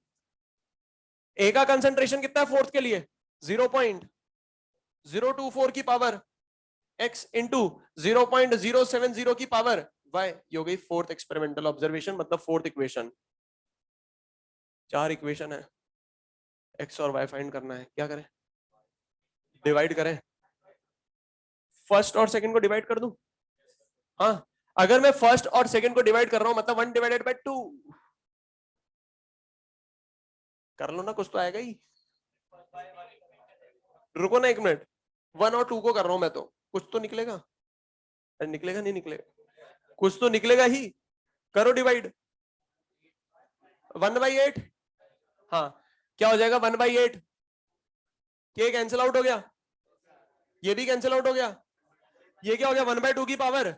A का कंसंट्रेशन कितना है फोर्थ के लिए 0.024 की पावर एक्स इंटू 0.070 की पावर वाई। ये हो गई फोर्थ एक्सपेरिमेंटल ऑब्जर्वेशन, मतलब फोर्थ इक्वेशन। 4 इक्वेशन है, एक्स और वाई फाइंड करना है। क्या करें, डिवाइड करें, फर्स्ट और सेकंड को डिवाइड कर दूं। हाँ, अगर मैं फर्स्ट और सेकंड को डिवाइड कर रहा हूं मतलब 1 डिवाइडेड बाय 2 कर लो ना, कुछ तो आएगा ही। रुको ना एक मिनट, 1 और 2 को कर रहा हूं मैं, तो कुछ तो निकलेगा। निकलेगा नहीं निकलेगा, कुछ तो निकलेगा ही। करो डिवाइड 1/8। हाँ, क्या हो जाएगा 1/8, के कैंसिल आउट हो गया, ये भी कैंसिल आउट हो गया, ये क्या हो गया 1/2 की पावर,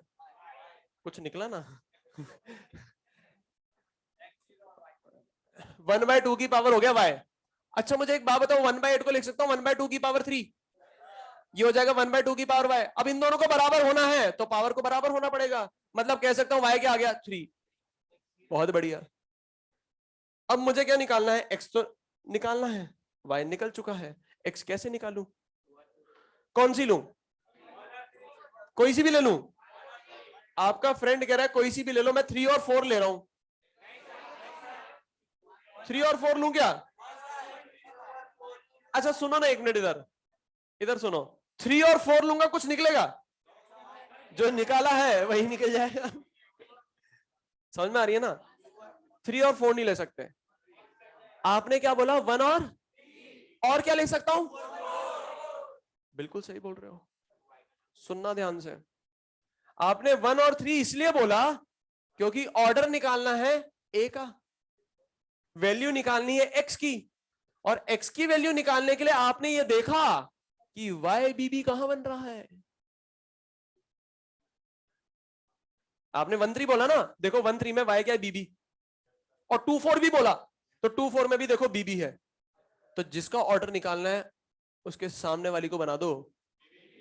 कुछ निकला ना 1/2 की पावर हो गया वाई। अच्छा मुझे एक बात बताओ, 1/8 को लिख सकता हूं 1/2 की पावर 3, ये हो जाएगा 1/2 की पावर वाई। अब इन दोनों को बराबर होना है तो पावर को बराबर होना पड़ेगा, मतलब कह सकता हूं वाई क्या आ गया 3। बहुत बढ़िया। अब मुझे क्या निकालना है, एक्स तो निकालना है, वाई निकल चुका है, एक्स कैसे निकालूं, कौन सी लूं, कोई सी भी ले लूं। आपका फ्रेंड कह रहा है कोई सी भी ले लो, मैं 3 और 4 ले रहा हूं, 3 और 4 लूं क्या। अच्छा सुनो ना एक मिनट, इधर इधर सुनो, 3 और 4 लूंगा कुछ निकलेगा, जो निकाला है वही निकल जाएगा। समझ में आ रही है ना, 3 और 4 नहीं ले सकते। आपने क्या बोला 1 और क्या ले सकता हूं, बिल्कुल सही बोल रहे हो, सुनना ध्यान से। आपने 1 और 3 इसलिए बोला क्योंकि ऑर्डर निकालना है ए का, वैल्यू निकालनी है एक्स की, और एक्स की वैल्यू निकालने के लिए आपने ये देखा कि वाई बीबी कहां बन रहा है। आपने 1-3 बोला ना, देखो 1-3 में वाई क्या है बीबी, और 2-4 भी बोला तो 2-4 में भी देखो बीबी है। तो जिसका ऑर्डर निकालना है उसके सामने वाली को बना दो।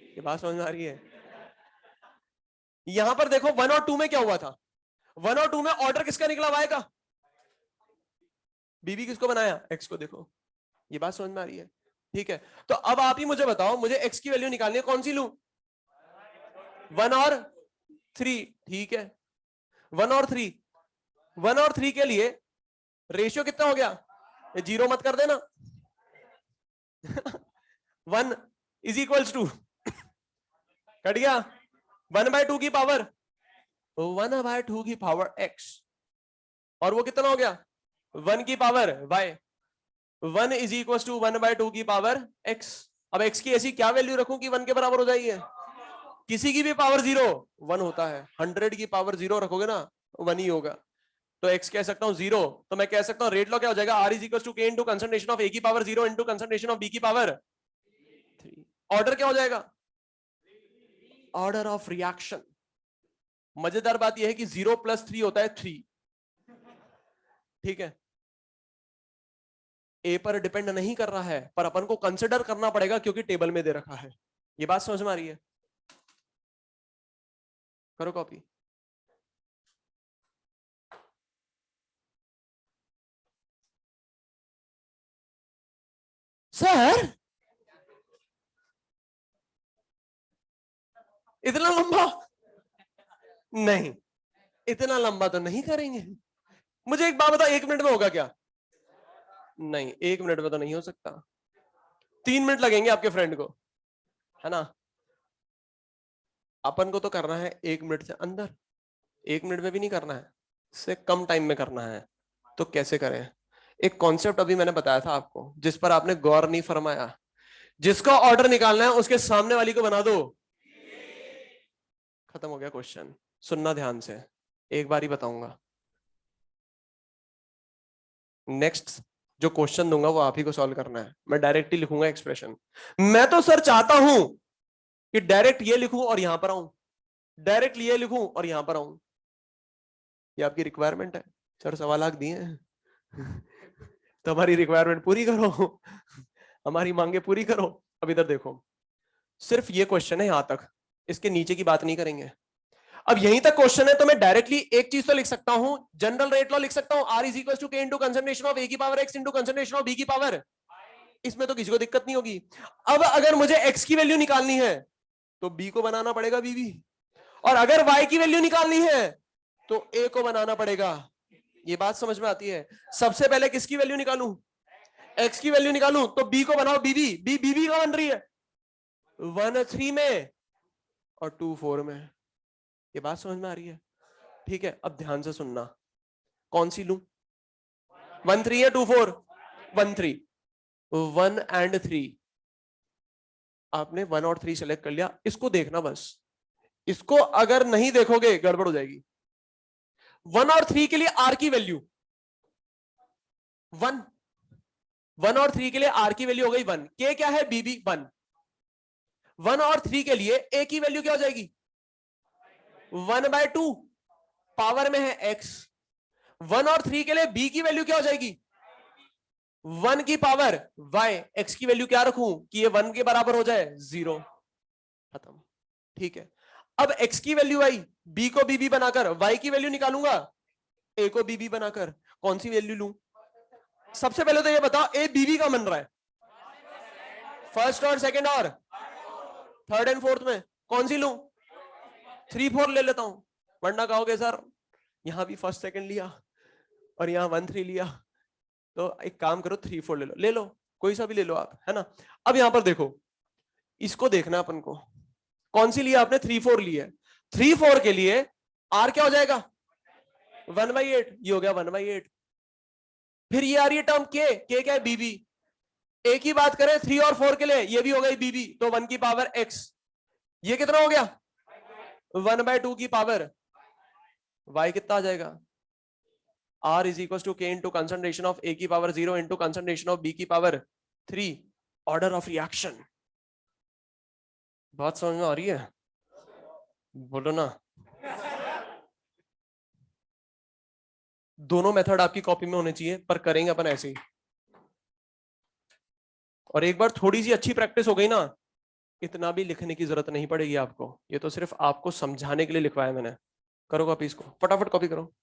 ये बात समझ में आ रही है। यहां पर देखो 1 और 2 में क्या हुआ था, 1 और 2 में ऑर्डर किसका निकला वाई का, बीबी किसको बनाया एक्स को। देखो ये बात समझ में आ रही है, ठीक है। तो अब आप ही मुझे बताओ, मुझे एक्स की वैल्यू निकालनी है, कौन सी लूं, 1 और 3, ठीक है। 1 और 3, 1 और 3 के लिए रेशियो कितना हो गया, ये जीरो मत कर देना 1 इज इक्वल्स टू कट गया 1/2 की पावर 1/2 की पावर x, और वो कितना हो गया 1 की power y, 1 is equal to 1/2 की पावर x। अब x की ऐसी क्या वैल्यू रखूं कि 1 के बराबर हो जाएगी, किसी की भी पावर 0 1 होता है, 100 की पावर 0 रखोगे ना 1 ही होगा। तो x कह सकता हूं 0, तो मैं कह सकता हूं रेट लॉ क्या हो जाएगा, r is equal to k into concentration of a की power 0 into concentration of b की पावर 3। ऑर्डर क्या हो जाएगा, ऑर्डर ऑफ रिएक्शन। मजेदार बात यह है कि 0 + 3 होता है 3, ठीक है। ए पर डिपेंड नहीं कर रहा है, पर अपन को कंसिडर करना पड़ेगा क्योंकि टेबल में दे रखा है। ये बात समझ में आ रही है? करो कॉपी। सर इतना लंबा नहीं, इतना लंबा तो नहीं करेंगे। मुझे एक बात बताओ, 1 मिनट में होगा क्या? नहीं, 1 मिनट में तो नहीं हो सकता, 3 मिनट लगेंगे आपके फ्रेंड को, है ना। अपन को तो करना है 1 मिनट से अंदर, 1 मिनट में भी नहीं करना है, इससे कम टाइम में करना है। तो कैसे करें? एक कॉन्सेप्ट अभी मैंने बताया था आपको, जिस पर आपने गौर नहीं फरमाया। जिसका ऑर्डर निकालना है उसके सामने वाली को बना दो, खत्म हो गया क्वेश्चन। सुनना ध्यान से, एक बार ही बताऊंगा। नेक्स्ट जो क्वेश्चन दूंगा वो आप ही को सॉल्व करना है, मैं डायरेक्टली लिखूंगा एक्सप्रेशन। मैं तो सर चाहता हूं कि डायरेक्ट ये लिखूं और यहां पर आऊं, डायरेक्ट ये लिखूं और यहां पर आऊं। ये आपकी रिक्वायरमेंट है, सर 1.25 लाख दिए हैं तो हमारी रिक्वायरमेंट पूरी करो हमारी मांगे पूरी करो। अब इधर देखो, सिर्फ ये क्वेश्चन है यहां तक, इसके नीचे की बात नहीं करेंगे। अब यहीं तक क्वेश्चन है तो मैं डायरेक्टली एक चीज तो लिख सकता हूं, जनरल रेट लॉ लिख सकता हूं, R is equal to K into concentration of A की power x into concentration of B की पावर, इसमें तो किसी को दिक्कत नहीं होगी। अब अगर मुझे x की वैल्यू निकालनी है तो b को बनाना पड़ेगा bb, और अगर y की वैल्यू निकालनी है तो a को बनाना पड़ेगा। ये बात समझ में आती है? सबसे पहले किसकी वैल्यू निकालूं, x की वैल्यू निकालूं, तो b को बनाओ bb, b bb का बन रही है 1 3 में और 2 4 में। ये बात समझ में आ रही है? ठीक है, अब ध्यान से सुनना, कौन सी लूं, 1 3 या 2 4? 1 3, 1 एंड 3। आपने 1 और 3 सेलेक्ट कर लिया, इसको देखना बस, इसको अगर नहीं देखोगे गड़बड़ हो जाएगी। 1 और 3 के लिए आर की वैल्यू 1, 1 और 3 के लिए आर की वैल्यू हो गई 1, के क्या है बीबी 1। 1 और 3 के लिए ए की वैल्यू क्या हो जाएगी 1/2, पावर में है एक्स। 1 और 3 के लिए बी की वैल्यू क्या हो जाएगी 1 की पावर y, x की वैल्यू क्या रखूं कि ये 1 के बराबर हो जाए 0, खत्म। ठीक है, अब x की वैल्यू आई, b को bb बनाकर y की वैल्यू निकालूंगा, a को bb बनाकर। कौन सी वैल्यू लूं? सबसे पहले तो ये बताओ a bb का बन रहा है, फर्स्ट और सेकंड और थर्ड एंड फोर्थ में कौन सी लूं? 3 4 ले लेता हूं, वरना कहोगे सर यहां भी फर्स्ट सेकंड लिया और यहां 1 3 लिया, तो एक काम करो 3 4 ले लो, ले लो कोई सा भी ले लो आप, है ना। अब यहां पर देखो, इसको देखना अपन को, कौन सी लिया आपने 3 4 ली है, 3 4 के लिए आर क्या हो जाएगा 1/8, ये हो गया 1/8। फिर ये आ रही है टर्म के क्या है बीबी, ए की बात करें 3 और 4 के लिए, ये भी हो गई बीबी, तो 1 की पावर एक्स, ये कितना हो गया 1/2 की पावर y, कितना आ जाएगा r is equal to K into concentration of a की power 0 into concentration of b की पावर 3, ऑर्डर ऑफ रिएक्शन। बात समझ में आ रही है? बोलो ना। दोनों मेथड आपकी कॉपी में होने चाहिए, पर करेंगे अपन ऐसे ही। और एक बार थोड़ी सी अच्छी प्रैक्टिस हो गई ना, इतना भी लिखने की जरूरत नहीं पड़ेगी आपको, ये तो सिर्फ आपको समझाने के लिए लिखवाया मैंने। करो कॉपी, इसको फटाफट कॉपी करो।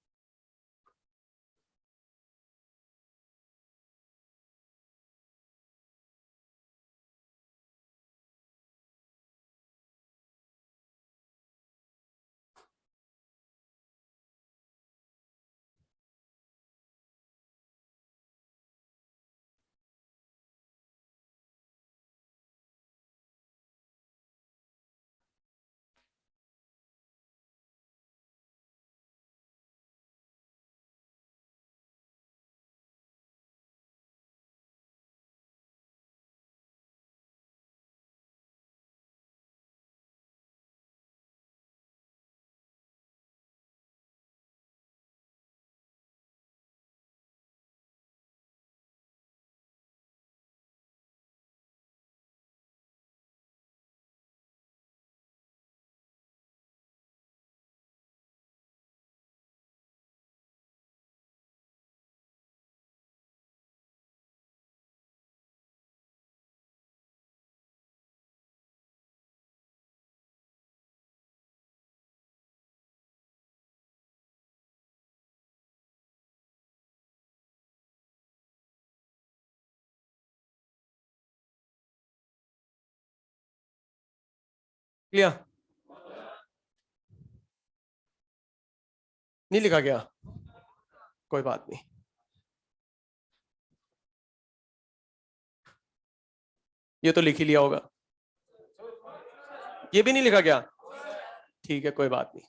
क्लियर? नहीं लिखा गया, कोई बात नहीं। ये तो लिख ही लिया होगा। ये भी नहीं लिखा गया, ठीक है कोई बात नहीं।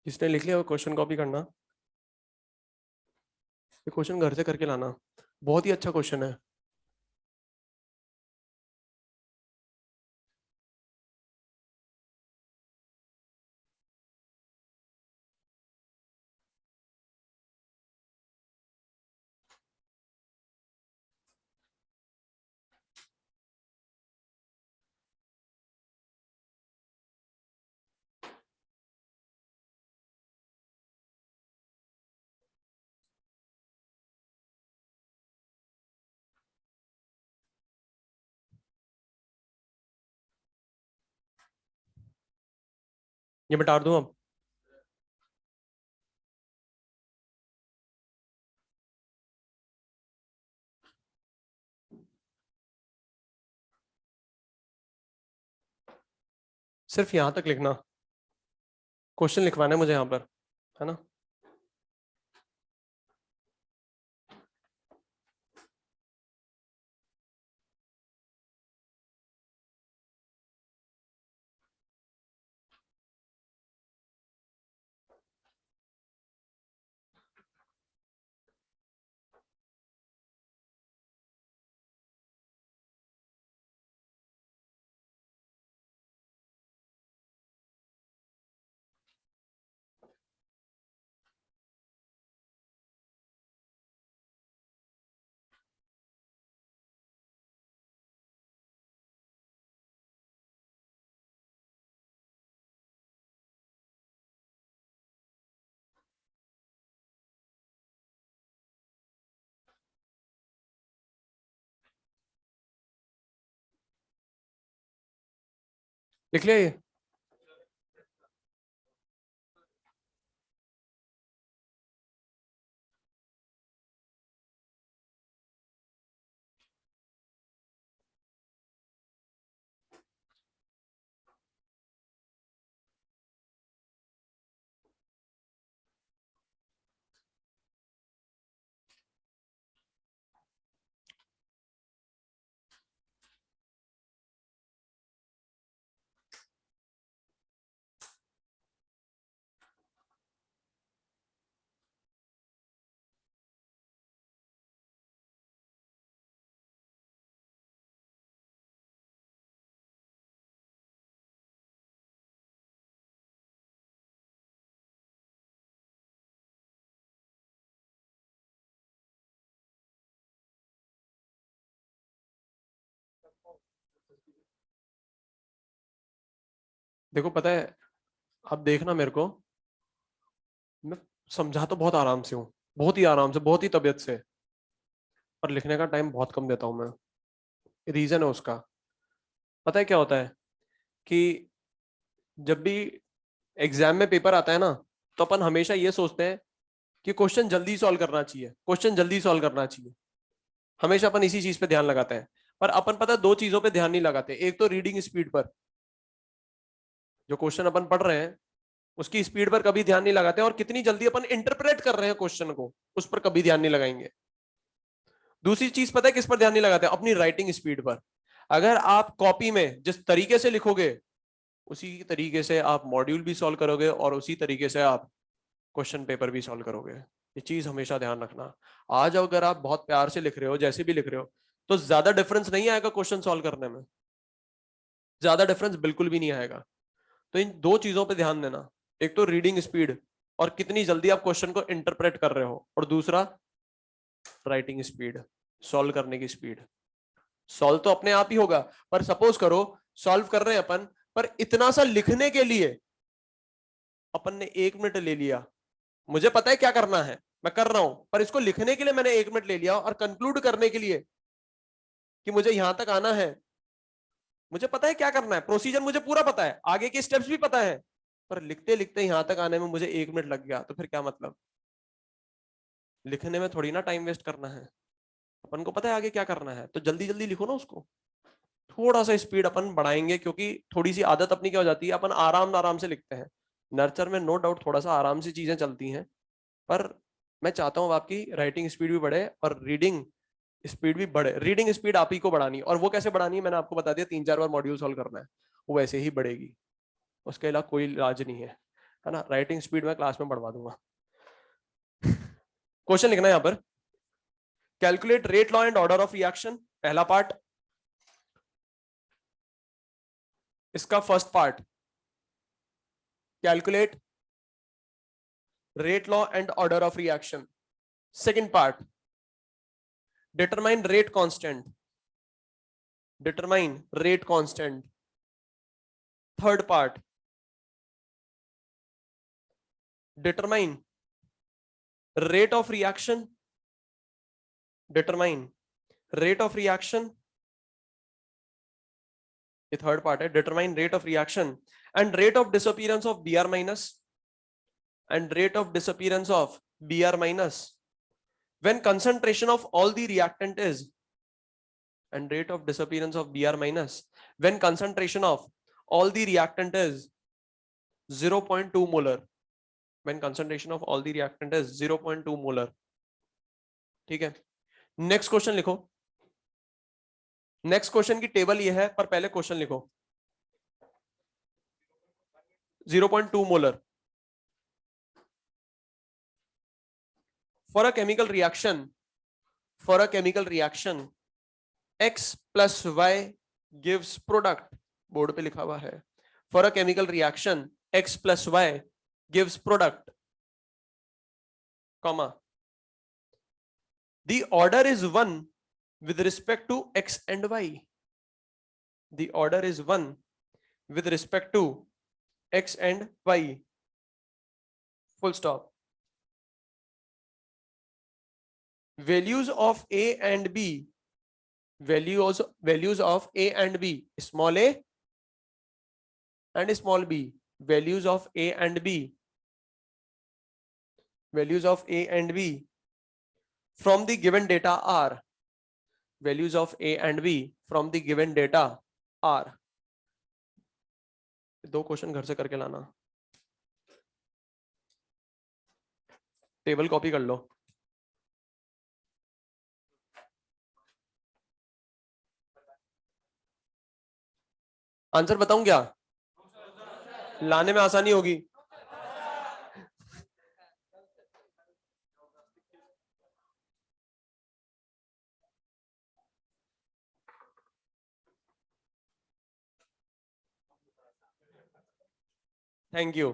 जिसने लिख लिया वो क्वेश्चन कॉपी करना, ये क्वेश्चन घर से करके लाना, बहुत ही अच्छा क्वेश्चन है। ये बता दूं अब? सिर्फ यहां तक लिखना, क्वेश्चन लिखवाना है मुझे यहाँ पर, है ना? लिख लिया ये? देखो पता है, अब देखना मेरे को, मैं समझा तो बहुत आराम से हूँ, बहुत ही आराम से, बहुत ही तबीयत से, पर लिखने का टाइम बहुत कम देता हूँ मैं। रीजन है उसका, पता है क्या होता है कि जब भी एग्जाम में पेपर आता है ना, तो अपन हमेशा ये सोचते हैं कि क्वेश्चन जल्दी सॉल्व करना चाहिए, क्वेश्चन जल्दी सॉल्व करना चाहिए, हमेशा अपन इसी चीज पे ध्यान लगाते हैं। पर अपन पता है दो चीजों पे ध्यान नहीं लगाते, एक तो रीडिंग स्पीड पर, जो क्वेश्चन अपन पढ़ रहे हैं उसकी स्पीड पर कभी ध्यान नहीं लगाते, और कितनी जल्दी अपन इंटरप्रेट कर रहे हैं क्वेश्चन को, उस पर कभी ध्यान नहीं लगाएंगे। दूसरी चीज पता है किस पर ध्यान नहीं लगाते, अपनी राइटिंग स्पीड पर। अगर आप कॉपी में जिस तरीके से लिखोगे उसी तरीके से आप मॉड्यूल भी सॉल्व करोगे और उसी तरीके से आप क्वेश्चन पेपर भी सॉल्व करोगे। ये चीज हमेशा ध्यान रखना। आज अगर आप बहुत प्यार से लिख रहे हो, जैसे भी लिख रहे हो, तो ज्यादा डिफरेंस नहीं आएगा क्वेश्चन सॉल्व करने में, ज्यादा डिफरेंस बिल्कुल भी नहीं आएगा। तो इन दो चीजों पे ध्यान देना, एक तो रीडिंग स्पीड और कितनी जल्दी आप क्वेश्चन को इंटरप्रेट कर रहे हो, और दूसरा राइटिंग स्पीड, सॉल्व करने की स्पीड। सॉल्व तो अपने आप ही होगा, पर सपोज करो सॉल्व कर रहे हैं अपन, पर इतना सा लिखने के लिए अपन ने 1 मिनट ले लिया। मुझे पता है क्या करना है, मैं कर रहा हूं, पर इसको लिखने के लिए मैंने 1 मिनट ले लिया, और कंक्लूड करने के लिए कि मुझे यहां तक आना है, मुझे पता है क्या करना है, प्रोसीजर मुझे पूरा पता है, आगे के स्टेप्स भी पता है, पर लिखते लिखते यहां तक आने में मुझे 1 मिनट लग गया, तो फिर क्या मतलब। लिखने में थोड़ी ना टाइम वेस्ट करना है, अपन को पता है आगे क्या करना है, तो जल्दी जल्दी लिखो ना उसको। थोड़ा सा स्पीड अपन बढ़ाएंगे, क्योंकि थोड़ी सी आदत अपनी क्या हो जाती है, अपन आराम आराम से लिखते हैं। नर्चर में नो डाउट थोड़ा सा आराम से चीजें चलती हैं, पर मैं चाहता हूँ आपकी राइटिंग स्पीड भी बढ़े और रीडिंग स्पीड भी बढ़े। रीडिंग स्पीड आप ही को बढ़ानी, और वो कैसे बढ़ानी है मैंने आपको बता दिया, 3-4 बार मॉड्यूल सॉल्व करना है, वो वैसे ही बढ़ेगी, उसके अलावा कोई इलाज नहीं है ना। राइटिंग स्पीड मैं क्लास में बढ़वा दूंगा। क्वेश्चन लिखना है यहां पर, calculate rate law and order of reaction, पहला पार्ट। इसका first part, calculate rate law and order of reaction. Second part, determine rate constant. Determine rate constant. Third part, determine rate of reaction. Determine rate of reaction. The third part है determine rate of reaction and rate of disappearance of Br minus and rate of disappearance of Br minus when concentration of all the reactant is, and rate of disappearance of Br minus when concentration of all the reactant is 0.2 molar, when concentration of all the reactant is 0.2 molar। ठीक है, नेक्स्ट क्वेश्चन लिखो। नेक्स्ट क्वेश्चन की टेबल ये है, पर पहले क्वेश्चन लिखो। 0.2 molar for a chemical reaction, for a chemical reaction x plus y gives product, board पे लिखा हुआ है, for a chemical reaction x plus y gives product, comma, the order is 1 with respect to x and y, the order is 1 with respect to x and y, full stop। values of a and b, values of a and b, small a and small b, values of a and b, values of a and b from the given data are, values of a and b from the given data are। दो क्वेश्चन घर से करके लाना, टेबल कॉपी कर लो। आंसर बताऊं क्या, लाने में आसानी होगी। Thank you.